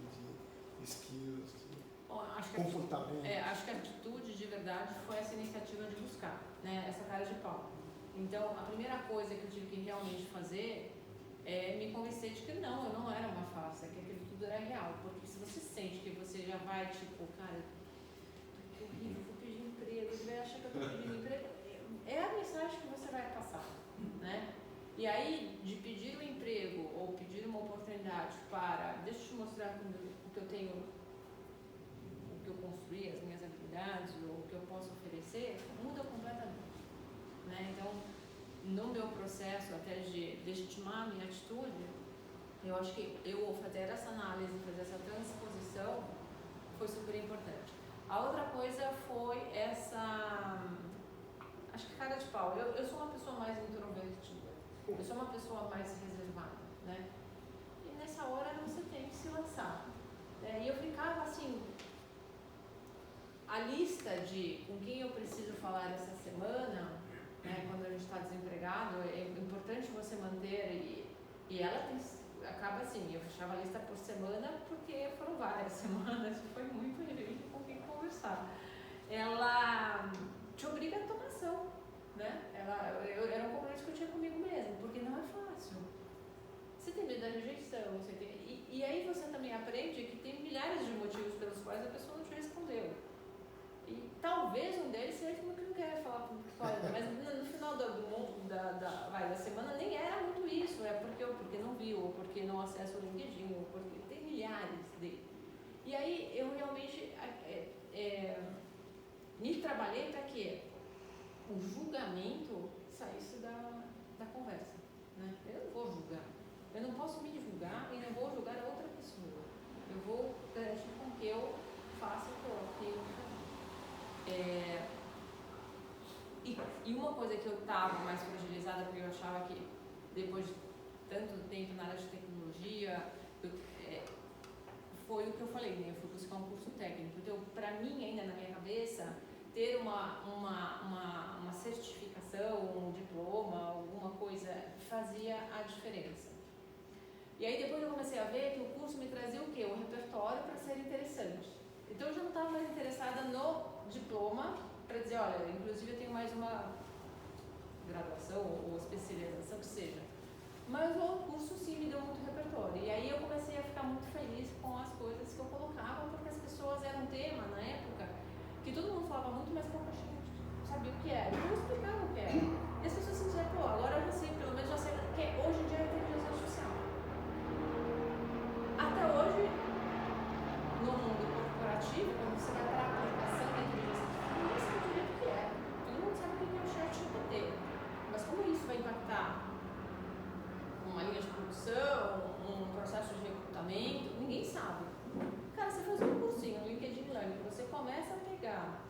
de skills, de comportamento. Acho que a atitude de verdade foi essa iniciativa de buscar, né? Essa cara de pau. Então, a primeira coisa que eu tive que realmente fazer é me convencer de que eu não era uma farsa, que aquilo tudo era real. Porque se você sente que você já vai, tipo, cara, que horrível, vou pedir emprego, ele vai achar que eu estou pedindo emprego, é a mensagem que você vai passar, né? E aí, de pedir um emprego ou pedir uma oportunidade para, deixa eu te mostrar o que eu tenho, o que eu construí, as minhas habilidades, ou o que eu posso oferecer, muda completamente. Né? Então, no meu processo até de legitimar a minha atitude, eu acho que eu fazer essa análise, fazer essa transposição foi super importante. A outra coisa foi essa, acho que cara de pau. Eu sou uma pessoa mais introvertida, Eu sou uma pessoa mais reservada, né? E nessa hora você tem que se lançar. E eu ficava assim, a lista de com quem eu preciso falar essa semana, né, quando a gente está desempregado, é importante você manter, e ela acaba assim, eu fechava a lista por semana porque foram várias semanas, foi muito difícil com quem conversar. Ela te obriga a tomar ação, né? Era um compromisso que eu tinha comigo mesmo, porque não é fácil. Você tem medo da rejeição, e aí você também aprende que tem milhares de motivos pelos quais a pessoa não te respondeu. E talvez um deles seja que não quer falar fora, mas no final da semana nem era muito isso, é porque não viu, ou porque não acessa o LinkedIn, ou porque tem milhares de. E aí eu realmente me trabalhei para que o julgamento saísse da conversa, né? Eu não vou julgar, eu não posso me julgar e não vou julgar a outra pessoa. Eu vou garantir com que eu faça o que eu tenho que fazer. E uma coisa que eu estava mais fragilizada, porque eu achava que depois de tanto tempo na área de tecnologia, foi o que eu falei, né? Eu fui buscar um curso técnico. Então, para mim, ainda na minha cabeça, ter uma certificação, um diploma, alguma coisa, fazia a diferença. E aí depois eu comecei a ver que o curso me trazia o quê? Um repertório para ser interessante. Então eu já não estava mais interessada no diploma, para dizer, olha, inclusive eu tenho mais uma graduação ou especialização, que seja. Mas o curso sim me deu muito repertório. E aí eu comecei a ficar muito feliz com as coisas que eu colocava, porque as pessoas eram um tema na época que todo mundo falava muito, mas pouca gente sabia o que era. Então eu explicava o que era. E as pessoas sentiam, pô, agora eu já sei, pelo menos já sei que hoje em dia é inteligência artificial. Até hoje, no mundo corporativo, quando você vai para a aplicação da inteligência artificial, ninguém sabe direito o que é. Todo mundo sabe o que é o chat GPT. Mas como isso vai impactar uma linha de produção, um processo de recrutamento, ninguém sabe. Cara, você faz um cursinho no LinkedIn Learning, você começa a pegar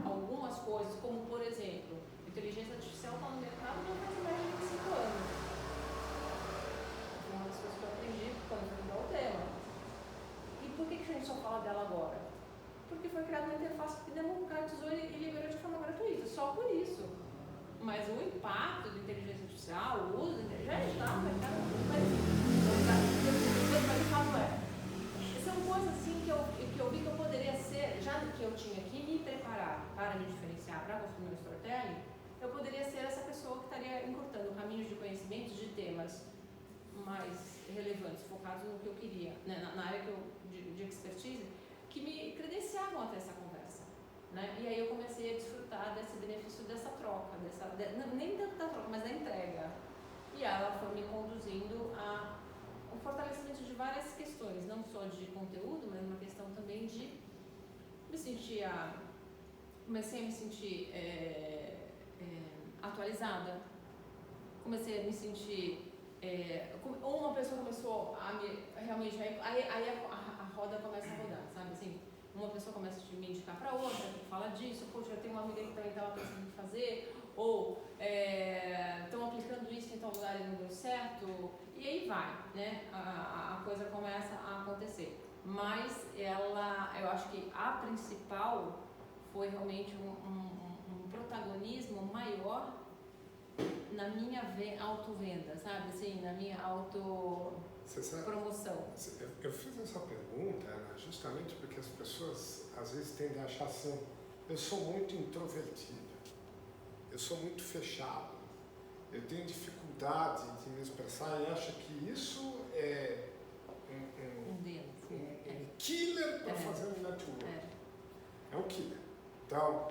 algumas coisas, como por exemplo, inteligência artificial está no mercado já faz mais de 5 anos. Foi uma das coisas que eu aprendi quando eu fui mudar o tema. E por que a gente só fala dela agora? Porque foi criada uma interface que democratizou e liberou de forma gratuita, só por isso. Mas o impacto da inteligência artificial, o uso já está no mercado, mas o fato são coisas assim que eu vi que eu poderia ser, já que eu tinha que me preparar para me diferenciar, para construir meu storytelling, eu poderia ser essa pessoa que estaria encurtando caminhos de conhecimento de temas mais relevantes, focados no que eu queria, né, na área de expertise, que me credenciavam até essa conversa. Né? E aí eu comecei a desfrutar desse benefício dessa troca, nem da troca, mas da entrega. E ela foi me conduzindo a um fortalecimento de várias questões, não só de conteúdo, mas uma questão também de me sentir, comecei a me sentir atualizada, comecei a me sentir, uma pessoa começou a me, realmente, aí a roda começa a rodar, sabe assim? Uma pessoa começa a me indicar para outra, que fala disso, poxa, eu tenho uma amiga que também estava pensando em fazer, ou estão aplicando isso em tal lugar e não deu certo, e aí vai, né? A coisa começa a acontecer. Mas eu acho que a principal foi realmente um protagonismo maior na minha autovenda, sabe? Assim, na minha autopromoção. Eu fiz essa pergunta, Ana, justamente porque as pessoas às vezes tendem a achar assim, eu sou muito introvertida, eu sou muito fechado, eu tenho dificuldade de me expressar e acho que isso é um killer para fazer um network. É um killer. Então,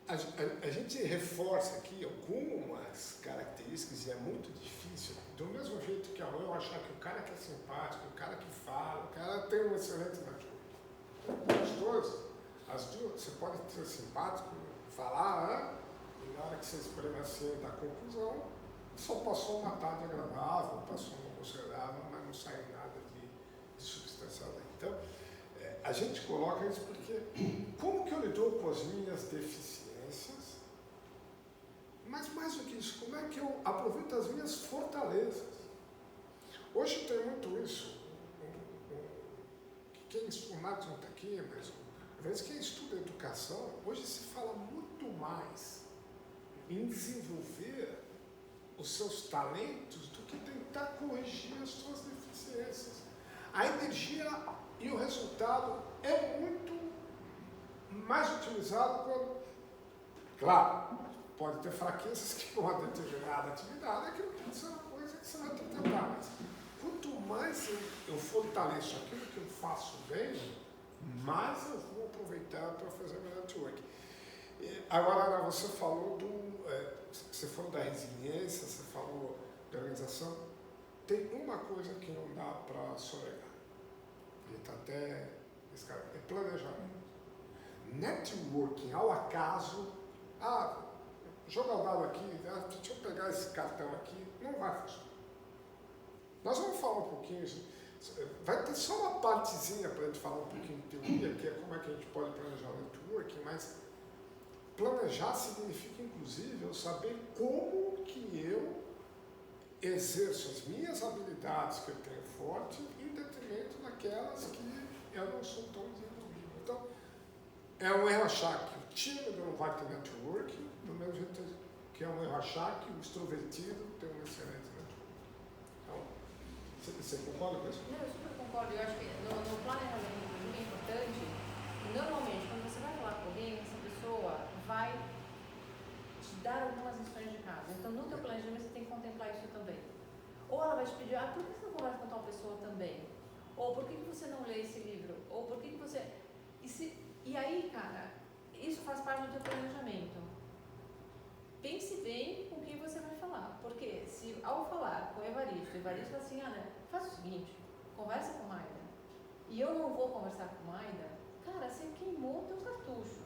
a gente reforça aqui algumas características e é muito difícil. Do mesmo jeito que eu achar que o cara que é simpático, o cara que fala, o cara tem um excelente network. As duas, você pode ser simpático, falar, e na hora que você espreme assim da conclusão, só passou uma tarde agradável, passou uma almoço agradável, mas não sai nada de substancial daí. Então, a gente coloca isso porque como que eu lido com as minhas deficiências Mas mais do que isso, como é que eu aproveito as minhas fortalezas? Hoje tem muito isso. O Marcos não está aqui, mas às vezes quem estuda educação, hoje se fala muito mais em desenvolver os seus talentos do que tentar corrigir as suas deficiências. A energia e o resultado é muito mais utilizado quando, claro, pode ter fraquezas que uma determinada atividade, aquilo pode ser uma coisa que você vai ter que tentar, mas quanto mais eu fortaleço aquilo que eu faço bem, mais eu vou aproveitar para fazer meu network. Agora, Ana, você falou você falou da resiliência, você falou da organização. Tem uma coisa que não dá para sonegar. Ele está até escrevendo. É planejamento. Networking, ao acaso, joga o dado aqui, deixa eu pegar esse cartão aqui, não vai funcionar. Nós vamos falar um pouquinho, vai ter só uma partezinha para a gente falar um pouquinho de teoria, que é como é que a gente pode planejar o networking, mas planejar significa, inclusive, eu saber como que eu exerço as minhas habilidades que eu tenho forte em detrimento daquelas que eu não sou tão desenvolvido. Então, é um erro achar que o tímido não vai ter networking, do mesmo jeito que é um erro achar que o extrovertido tem um excelente networking. Então, você concorda com isso? Não, eu super concordo. Eu acho que no planejamento, inclusive, é importante, normalmente, quando você vai falar com alguém, essa pessoa vai te dar algumas instruções de casa. Então, no teu planejamento, você tem que contemplar isso também. Ou ela vai te pedir, por que você não conversa com tal pessoa também? Ou por que você não lê esse livro? Ou por que você... E aí, cara, isso faz parte do teu planejamento. Pense bem com quem você vai falar. Porque se ao falar com o Evaristo fala assim, Ana, faz o seguinte, conversa com a Maida. E eu não vou conversar com a Maida, cara, você queimou o teu cartucho.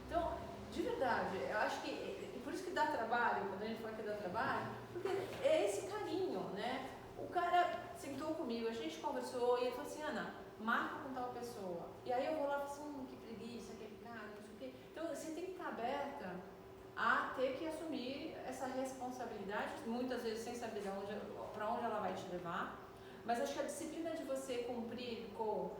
Então, de verdade, eu acho que, por isso que dá trabalho, quando a gente fala que dá trabalho, porque é esse carinho, né? O cara sentou comigo, a gente conversou e ele falou assim, Ana, marca com tal pessoa. E aí eu vou lá e falo assim, que preguiça, aquele cara, não sei o quê. Então, você tem que estar aberta a ter que assumir essa responsabilidade, muitas vezes sem saber para onde ela vai te levar, mas acho que a disciplina de você cumprir com,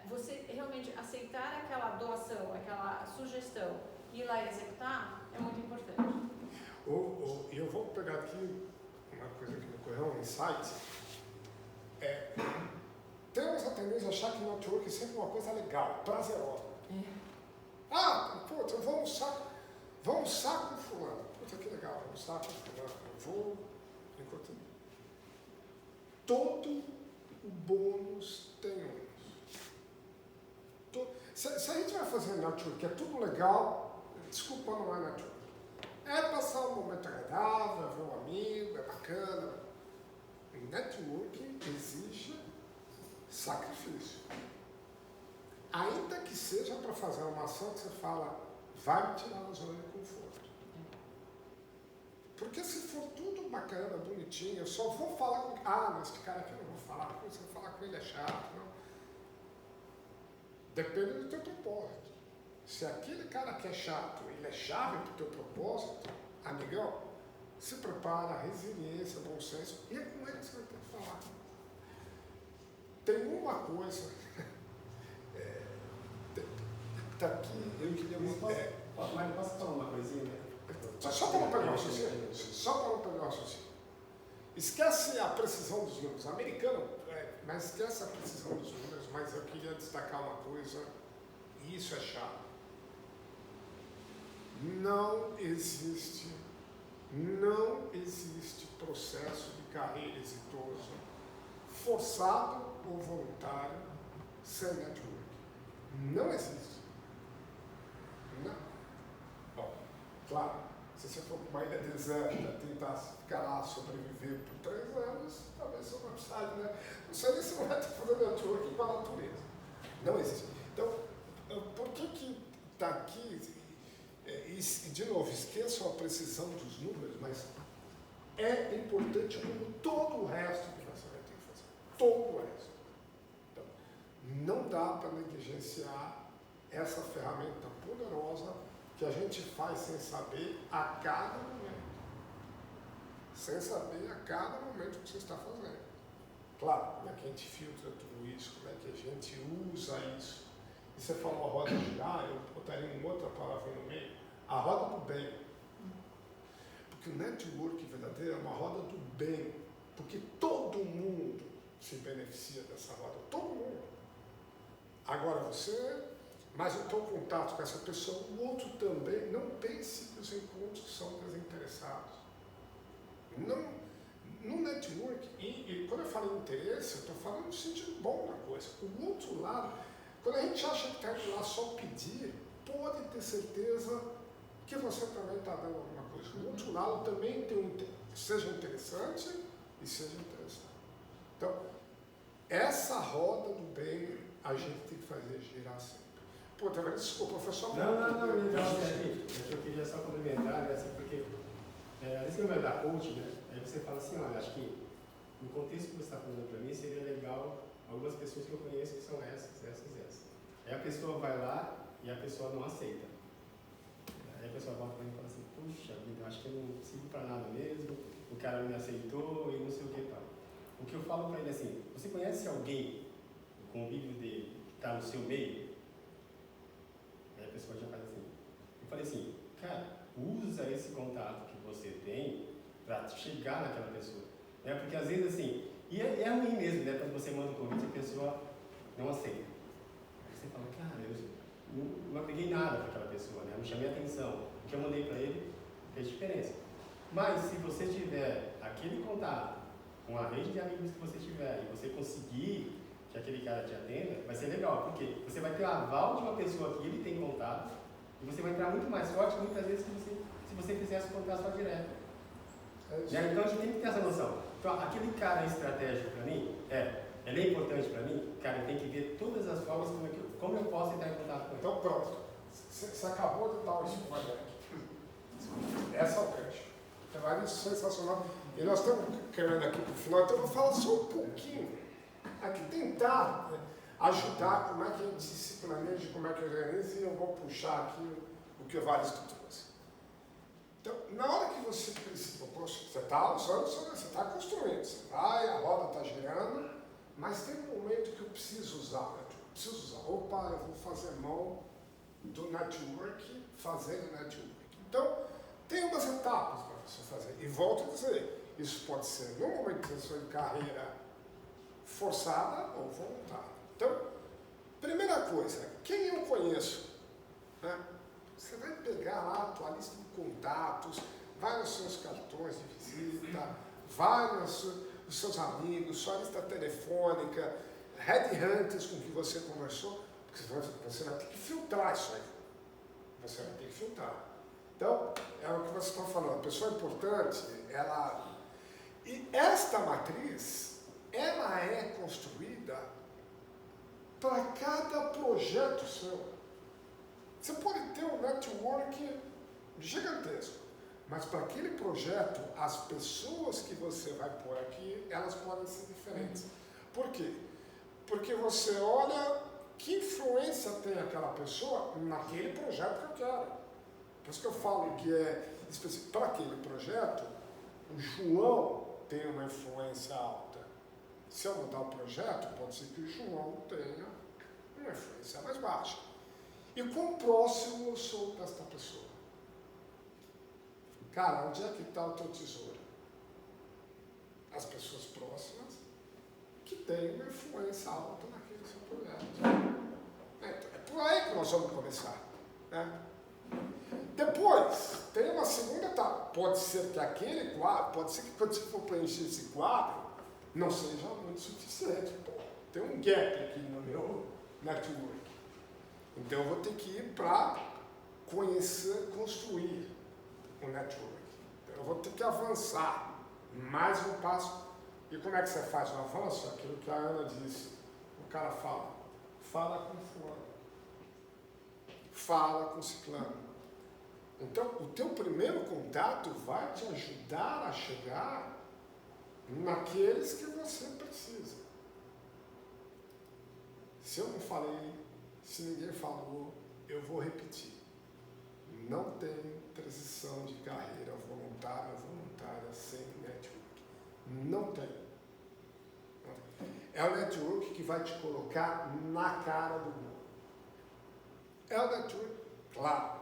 você realmente aceitar aquela doação, aquela sugestão e ir lá executar, é muito importante. E eu vou pegar aqui uma coisa que me ocorreu, um insight. Temos a tendência a achar que network é sempre uma coisa legal, prazerosa. Putz, eu vou almoçar com fulano. Puta, que legal, almoçar com fulano. Eu vou enquanto... Todo o bônus tem ônus. Se a gente vai fazer network, que é tudo legal, desculpa, não é network. É passar um momento agradável, ver um amigo, é bacana. Networking exige sacrifício. Ainda que seja para fazer uma ação que você fala, vai me tirar da zona de conforto. Porque se for tudo bacana, bonitinho, eu só vou falar com... mas esse cara aqui eu não vou falar, se eu falar com ele é chato, não. Depende do teu propósito. Se aquele cara que é chato, ele é chave para o teu propósito, amigão, se prepara, resiliência, bom senso, e é com ele que você vai ter que falar. Tem uma coisa, tá aqui, eu queria muito... Mas posso falar uma coisinha, né? Só para não pegar o raciocínio. Esquece a precisão dos números. Americano, mas esquece a precisão dos números, mas eu queria destacar uma coisa, e isso é chato. Não existe processo de carreira exitoso, forçado ou voluntário, sem network. Não existe. Não. Bom, claro, se você for para uma ilha deserta, tentar ficar lá, sobreviver por 3 anos, talvez você não sabe, né? Não sei nem se não vai estar fazendo network com a natureza. Não existe. Então, por que está aqui? E, de novo, esqueçam a precisão dos números, mas é importante como todo o resto que você vai ter que fazer. Todo o resto. Então, não dá para negligenciar essa ferramenta poderosa que a gente faz sem saber a cada momento. Sem saber a cada momento o que você está fazendo. Claro, como é que a gente filtra tudo isso, como é que a gente usa isso. E você falou a roda girar, eu botaria uma outra palavra no meio, a roda do bem. Porque o network verdadeiro é uma roda do bem, porque todo mundo se beneficia dessa roda, todo mundo. Agora você, mas o teu contato com essa pessoa, o outro também, não pense que os encontros são desinteressados. Não, no network, e quando eu falo em interesse, eu estou falando no sentido bom da coisa. O outro lado, quando a gente acha que está indo lá só pedir, pode ter certeza que você também está dando alguma coisa. O outro lado também tem seja interessante e seja interessante. Então, essa roda do bem a gente tem que fazer girar sempre. Pô, também desculpa, foi só Não, legal, eu queria só complementar, né, assim, porque às vezes que vai dar coach, né, aí você fala assim, olha, acho que no contexto que você está falando para mim, seria legal algumas pessoas que eu conheço que são essas. Aí a pessoa vai lá e a pessoa não aceita. Aí a pessoa volta para mim e fala assim, puxa vida, eu acho que eu não sirvo para nada mesmo, o cara não me aceitou e não sei o que tal. O que eu falo para ele é assim, você conhece alguém, o convívio dele, que está no seu meio? Aí a pessoa já faz assim. Eu falei assim, cara, usa esse contato que você tem para chegar naquela pessoa. Porque às vezes assim, e é ruim mesmo, né? Quando você manda um convite e a pessoa não aceita. Aí você fala, cara, eu não agreguei nada para aquela pessoa, né? Não chamei atenção. O que eu mandei para ele fez diferença. Mas se você tiver aquele contato com a rede de amigos que você tiver e você conseguir que aquele cara te atenda, vai ser legal, porque você vai ter o aval de uma pessoa que ele tem contato e você vai entrar muito mais forte muitas vezes se você fizesse o contato só direto. Então a gente tem que ter essa noção. Então, aquele cara é estratégico para mim, ele é importante para mim, cara, eu tenho que ver todas as formas como eu posso entrar em contato com ele. Então pronto, você acabou de dar o spoiler aqui. Essa é o gancho. É sensacional. E nós estamos caminhando aqui para o final, então eu vou falar só um pouquinho. Aqui tentar ajudar como é que a gente se planeja, como é que organiza, e eu vou puxar aqui o que o Evaristo trouxe. Então, na hora que você se propôs, você está usando, você está construindo, você vai, a roda está girando, mas tem um momento que eu preciso usar, né? Opa, eu vou fazer mão do network, fazendo network. Então, tem umas etapas para você fazer. E volto a dizer, isso pode ser no momento da sua carreira forçada ou voluntária. Então, primeira coisa, quem eu conheço? Né? Você vai pegar lá a tua lista de contatos, vai nos seus cartões de visita, vai nos seus amigos, sua lista telefônica, headhunters com que você conversou, porque você vai ter que filtrar isso aí. Você vai ter que filtrar. Então, é o que você está falando, a pessoa importante, ela... E esta matriz, ela é construída para cada projeto seu. Você pode ter um network gigantesco, mas para aquele projeto, as pessoas que você vai pôr aqui, elas podem ser diferentes. Por quê? Porque você olha que influência tem aquela pessoa naquele projeto que eu quero. Por isso que eu falo que é específico para aquele projeto, o João tem uma influência alta. Se eu mudar o projeto, pode ser que o João tenha uma influência mais baixa. E quão próximo eu sou desta pessoa? Cara, onde é que está o teu tesouro? As pessoas próximas que têm uma influência alta naquele seu projeto. É por aí que nós vamos começar. Né? Depois, tem uma segunda etapa. Pode ser que aquele quadro, pode ser que quando você for preencher esse quadro, não seja muito suficiente. Pô, tem um gap aqui no meu network. Então eu vou ter que ir para conhecer, construir o network. Então eu vou ter que avançar mais um passo. E como é que você faz o avanço? Aquilo que a Ana disse. O cara fala com fulano, fala com ciclano. Então o teu primeiro contato vai te ajudar a chegar naqueles que você precisa. Se eu não falei, se ninguém falou, eu vou repetir. não tem transição de carreira voluntária sem network. Não tem. É o network que vai te colocar na cara do mundo. É o network, claro,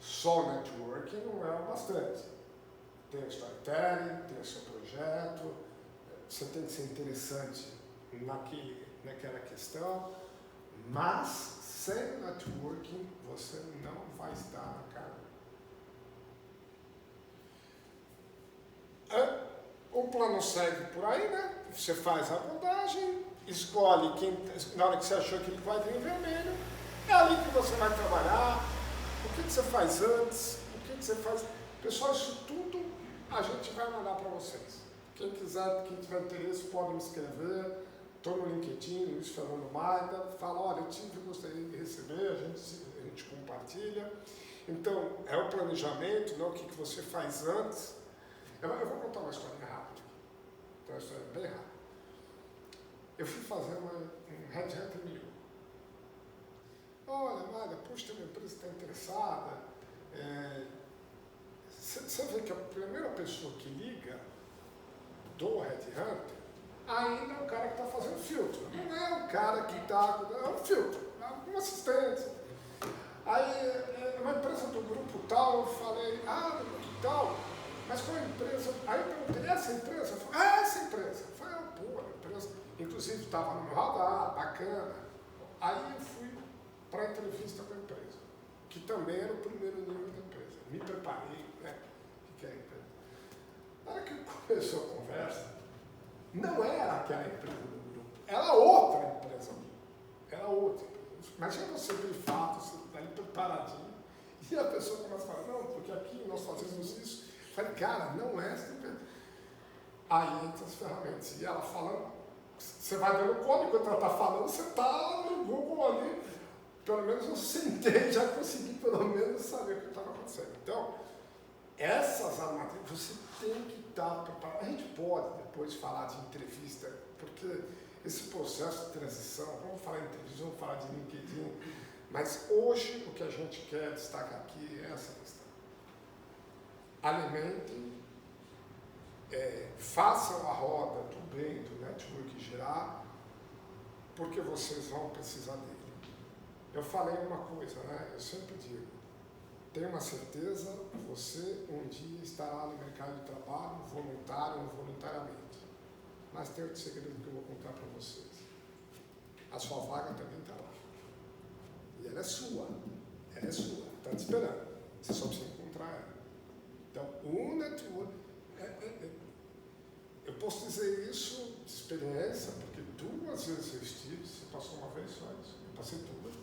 só o networking não é o bastante. Tem o storytelling, tem o seu projeto, você tem que ser interessante naquela questão, mas sem o networking você não vai estar na cara. O plano segue por aí, né? Você faz a abordagem, escolhe na hora que você achou aquele quadrinho vermelho, é ali que você vai trabalhar, o que você faz antes, o que você faz. Pessoal, isso tudo a gente vai mandar para vocês. Quem tiver interesse, pode me escrever. Estou no LinkedIn, Luiz Fernando Maida, fala, olha, eu gostaria de receber, a gente compartilha. Então, é o planejamento, né, o que você faz antes. Eu vou contar uma história rápida. Uma história bem rápida. Eu fui fazer um headhunter meu. Olha, Maida, puxa, a minha empresa está interessada. Você vê que a primeira pessoa que liga do headhunter ainda é o cara que está fazendo filtro. Não é o cara que está... É um filtro, é um assistente. Aí, uma empresa do grupo tal, eu falei, do grupo tal, mas qual é a empresa? Aí eu perguntei, essa empresa? Eu falei, essa empresa. Eu falei, pô, a empresa, inclusive estava no meu radar, bacana. Aí eu fui para a entrevista com a empresa, que também era o primeiro nível da empresa. Me preparei, né? O que é a empresa? Na hora que começou a conversa, não era aquela empresa do grupo, era outra empresa. Era outra empresa. Imagina você brifado, você está ali preparadinho, e a pessoa começa a falar, não, porque aqui nós fazemos isso. Eu falei, cara, não é essa empresa. Aí entra as ferramentas. E ela falando, você vai dando conta, enquanto ela está falando, você está no Google ali. Pelo menos eu sentei, já consegui pelo menos saber o que estava acontecendo. Então, essas armadilhas, você tem que estar preparado. A gente pode depois falar de entrevista, porque esse processo de transição, vamos falar de entrevista, vamos falar de LinkedIn, mas hoje o que a gente quer destacar aqui é essa questão. Alimentem, façam a roda do bem, do network girar, porque vocês vão precisar dele. Eu falei uma coisa, né? Eu sempre digo, tenha uma certeza, você um dia estará no mercado de trabalho, voluntário ou voluntariamente. Mas tem outro segredo que eu vou contar para vocês. A sua vaga também está lá. E ela é sua. Ela é sua. Está te esperando. Você só precisa encontrar ela. Então, o network... Eu posso dizer isso de experiência, porque 2 vezes eu estive, você passou uma vez só isso. Eu passei 2.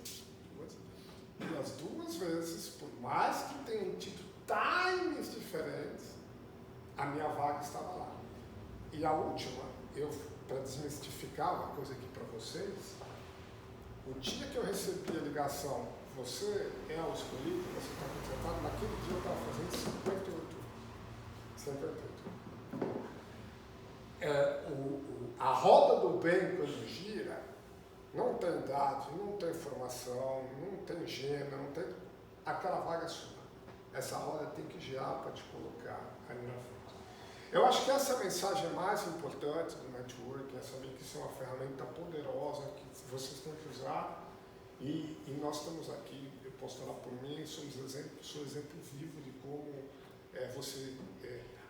E as 2 vezes, por mais que tenham tido times diferentes, a minha vaga estava lá. E a última, para desmistificar uma coisa aqui para vocês, o dia que eu recebi a ligação, você é o escolhido, você está contratado, naquele dia eu estava fazendo 58. A roda do bem, quando gira, não tem idade, não tem formação, não tem gênero, não tem... Aquela vaga é sua. Essa roda tem que girar para te colocar ali na frente. Eu acho que essa é a mensagem mais importante do networking, é saber que isso é uma ferramenta poderosa que vocês têm que usar e nós estamos aqui, eu posso falar por mim, sou exemplo vivo de como você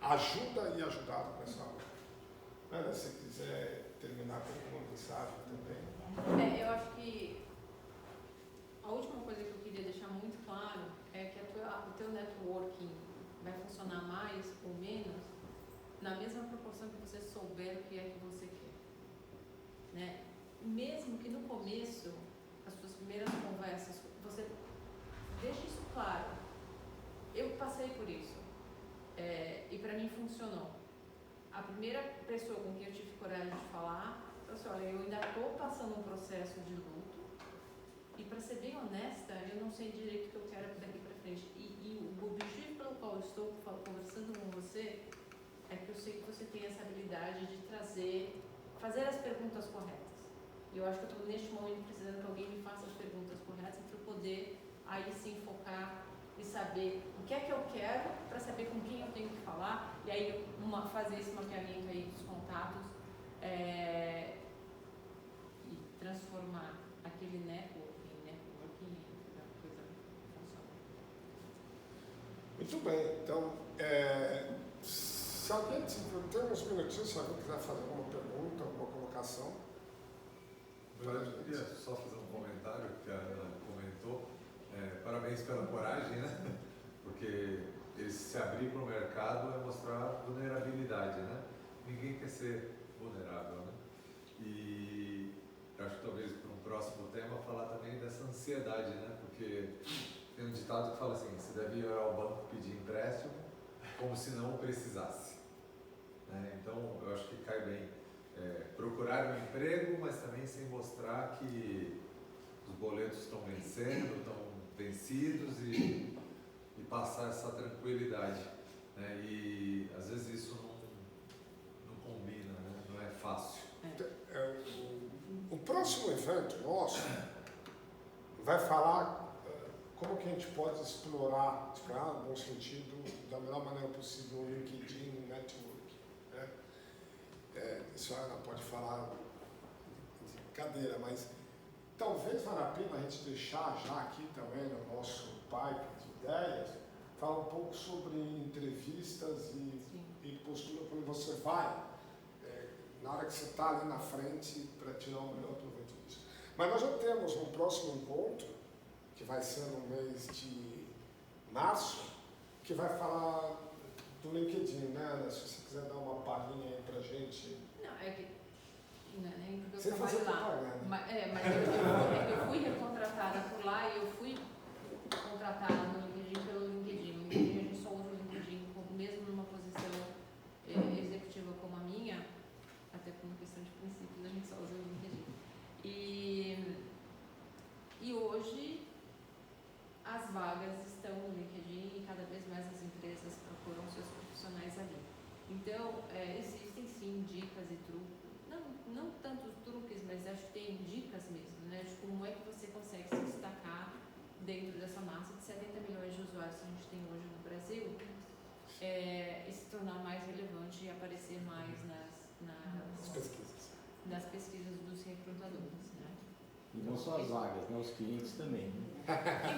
ajuda e ajudado com essa roda. Ana, se quiser terminar com uma mensagem também. Eu acho que a última coisa que eu queria deixar muito claro é que o teu networking vai funcionar mais ou menos na mesma proporção que você souber o que é que você quer. Né? Mesmo que no começo, as suas primeiras conversas, você deixe isso claro. Eu passei por isso e para mim funcionou. A primeira pessoa com quem eu tive coragem de falar, eu disse, olha, eu ainda estou passando um processo de luto e, para ser bem honesta, eu não sei direito o que eu quero daqui para frente. E o objetivo pelo qual eu estou conversando com você é que eu sei que você tem essa habilidade de fazer as perguntas corretas. E eu acho que eu estou neste momento precisando que alguém me faça as perguntas corretas para eu poder aí sim focar e saber o que é que eu quero para saber com quem eu tenho que falar e aí fazer esse mapeamento aí dos contatos e transformar aquele networking em coisa funciona. Muito bem, então, se alguém tem uns minutinhos, se alguém quiser fazer alguma pergunta, alguma colocação. Eu queria só fazer um comentário que a Ana comentou. Parabéns pela coragem, né? Porque se abrir para o mercado é mostrar vulnerabilidade, né? Ninguém quer ser vulnerável, né? E acho que talvez para um próximo tema falar também dessa ansiedade, né? Porque tem um ditado que fala assim, você deve ir ao banco pedir empréstimo como se não precisasse. Né? Então, eu acho que cai bem procurar um emprego, mas também sem mostrar que os boletos estão vencendo, estão vencidos e passar essa tranquilidade. Né? E às vezes isso não combina, né? Não é fácil. O próximo evento nosso vai falar como que a gente pode explorar no bom sentido, da melhor maneira possível, o LinkedIn Network. Né? Isso a Ana pode falar de cadeira, mas talvez valha a pena a gente deixar já aqui também no nosso pipe de ideias, falar um pouco sobre entrevistas e postura quando você vai, na hora que você está ali na frente para tirar o melhor proveito disso. Mas nós já temos um próximo encontro, que vai ser no mês de março, que vai falar do LinkedIn, né, Ana? Se você quiser dar uma palhinha aí pra gente. Não, é que não é nem porque Sem eu fazer trabalho lá. propaganda. Mas eu fui recontratada por lá e eu fui contratada no LinkedIn pelo LinkedIn. No LinkedIn a gente só usa o LinkedIn mesmo numa posição executiva como a minha, até por uma questão de princípios, a gente só usa o LinkedIn. E hoje as vagas estão no LinkedIn e cada vez mais as empresas procuram seus profissionais ali. Então, existem sim dicas e truques, não tanto truques, mas acho que tem dicas mesmo, né, de como é que você consegue se destacar dentro dessa massa de 70 milhões de usuários que a gente tem hoje no Brasil e se tornar mais relevante e aparecer mais nas pesquisas dos recrutadores. Né? E não só as vagas, né? Os clientes também. Né?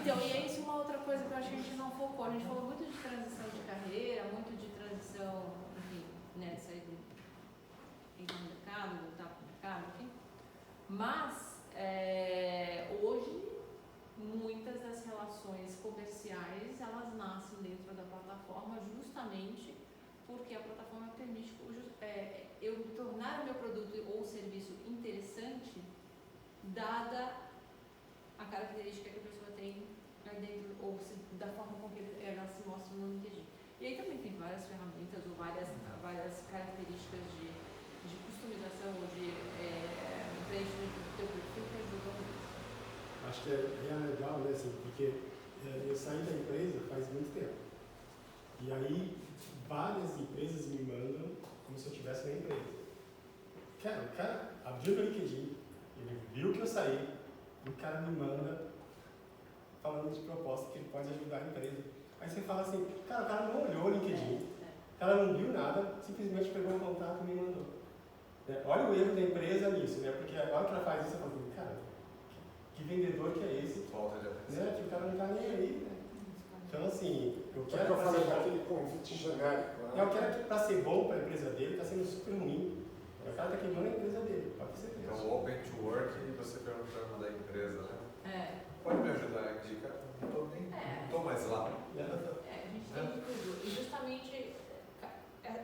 Então, e é isso uma outra coisa que eu acho que a gente não focou. A gente falou muito de transição de carreira, muito de transição, enfim, né, sair do mercado, voltar para o mercado, enfim. Mas, hoje, muitas das relações comerciais, elas nascem dentro da plataforma justamente porque a plataforma permite eu tornar o meu produto ou serviço interessante, dada a característica que a pessoa tem dentro, ou da forma com que ela se mostra no LinkedIn. E aí também tem várias ferramentas ou várias características de customização ou de preenchimento do teu perfil que ajudam nisso. Acho que é legal, né, assim, porque eu saí da empresa faz muito tempo. E aí várias empresas me mandam como se eu estivesse na empresa. O cara abriu o LinkedIn, ele viu que eu saí, e o cara me manda falando de proposta que ele pode ajudar a empresa. Aí você fala assim, cara, o cara não olhou o LinkedIn, o cara não viu nada, simplesmente pegou o contato e me mandou. Olha o erro da empresa nisso, né? Porque a hora que ela faz isso, eu falo assim, cara, que vendedor que é esse? Falta de atenção. Né? Que o cara não está nem aí, né? Então, assim, eu Que quero eu falei fazer daquele convite genérico. Né? eu quero que para ser bom para a empresa dele, está sendo super ruim. O cara está queimando a empresa dele, pode ser Então, isso. o Open to Work, você perguntando da empresa, né? É. Pode me ajudar a indicar? Não estou mais lá. A gente tem tudo. E justamente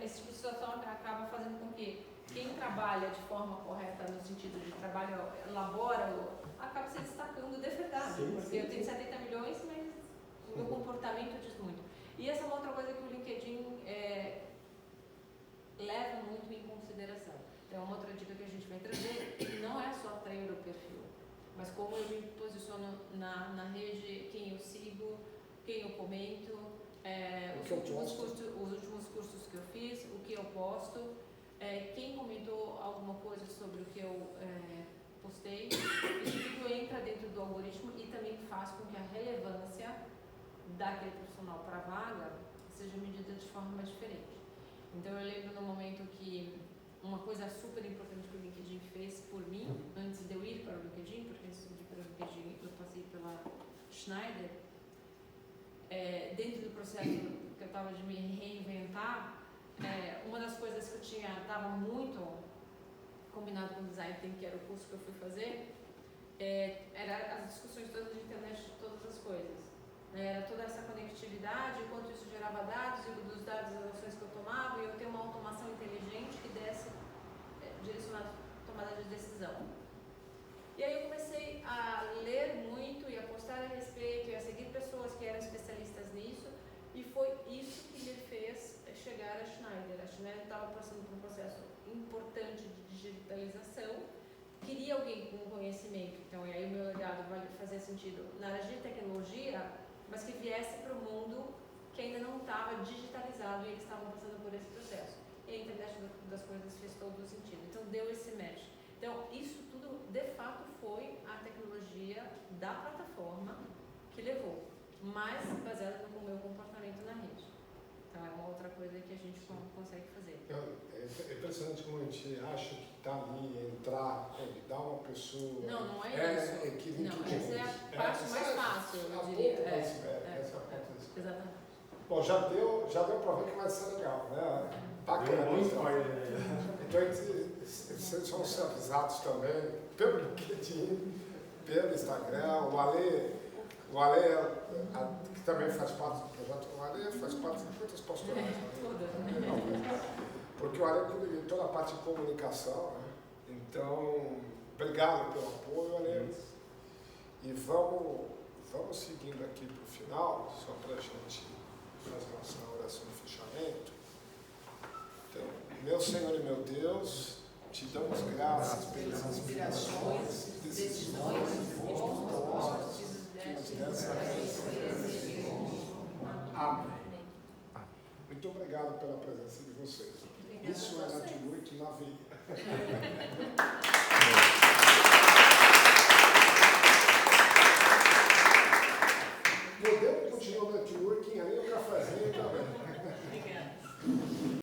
esse tipo de situação acaba fazendo com que quem trabalha de forma correta, no sentido de trabalho, elabora, acaba se destacando de verdade. Sim, porque eu tenho 70 milhões, mas o meu comportamento diz muito. E essa é uma outra coisa que o LinkedIn leva muito em consideração. Então, uma outra dica que a gente vai trazer não é só treino o perfil, mas como eu me posiciono na rede, quem eu sigo, quem eu comento, os últimos cursos que eu fiz, o que eu posto, quem comentou alguma coisa sobre o que eu postei. Isso tudo entra dentro do algoritmo e também faz com que a relevância daquele a vaga seja medida de forma diferente. Então eu lembro no momento que uma coisa super importante que o LinkedIn fez por mim, antes de eu ir para o LinkedIn, porque antes de ir para o LinkedIn eu passei pela Schneider, dentro do processo que eu estava de me reinventar, uma das coisas que eu estava muito combinado com o design thinking, que era o curso que eu fui fazer, era as discussões todas de internet de todas as coisas. Era toda essa conectividade, o quanto isso gerava dados, e dos dados as ações que eu tomava, e eu ter uma automação inteligente que desse direcionado à tomada de decisão. E aí eu comecei a ler muito e a postar a respeito e a seguir pessoas que eram especialistas nisso, e foi isso que me fez chegar a Schneider. A Schneider estava passando por um processo importante de digitalização, queria alguém com conhecimento, então e aí o meu legado vai fazer sentido na área de tecnologia, mas que viesse para o mundo que ainda não estava digitalizado e eles estavam passando por esse processo. E a internet das coisas fez todo o sentido. Então deu esse match. Então isso tudo de fato foi a tecnologia da plataforma que levou, mas baseada no meu comportamento na rede. Então é uma outra coisa que a gente consegue fazer. É impressionante como a gente acha que está ali, entrar, convidar uma pessoa. Não é isso. Não, essa é a parte mais fácil, eu diria. Essa é a parte. Exatamente. Bom, já deu para ver que vai ser legal, né? Bacana. Deu um bom spoiler, né? Então, vocês vão ser avisados também pelo LinkedIn, pelo Instagram. O Ale que também faz parte do projeto, o Ale faz parte de muitas posturais. Porque o Ale cuida de toda a parte de comunicação, né? Então, obrigado pelo apoio, Ale. E vamos seguindo aqui para o final, só para a gente fazer nossa oração de fechamento. Então, meu Senhor e meu Deus, te damos graças pelas inspirações, decisões e bons propósitos que nos dessa vez. Amém. Muito obrigado pela presença de vocês. Isso é na de noite na vida.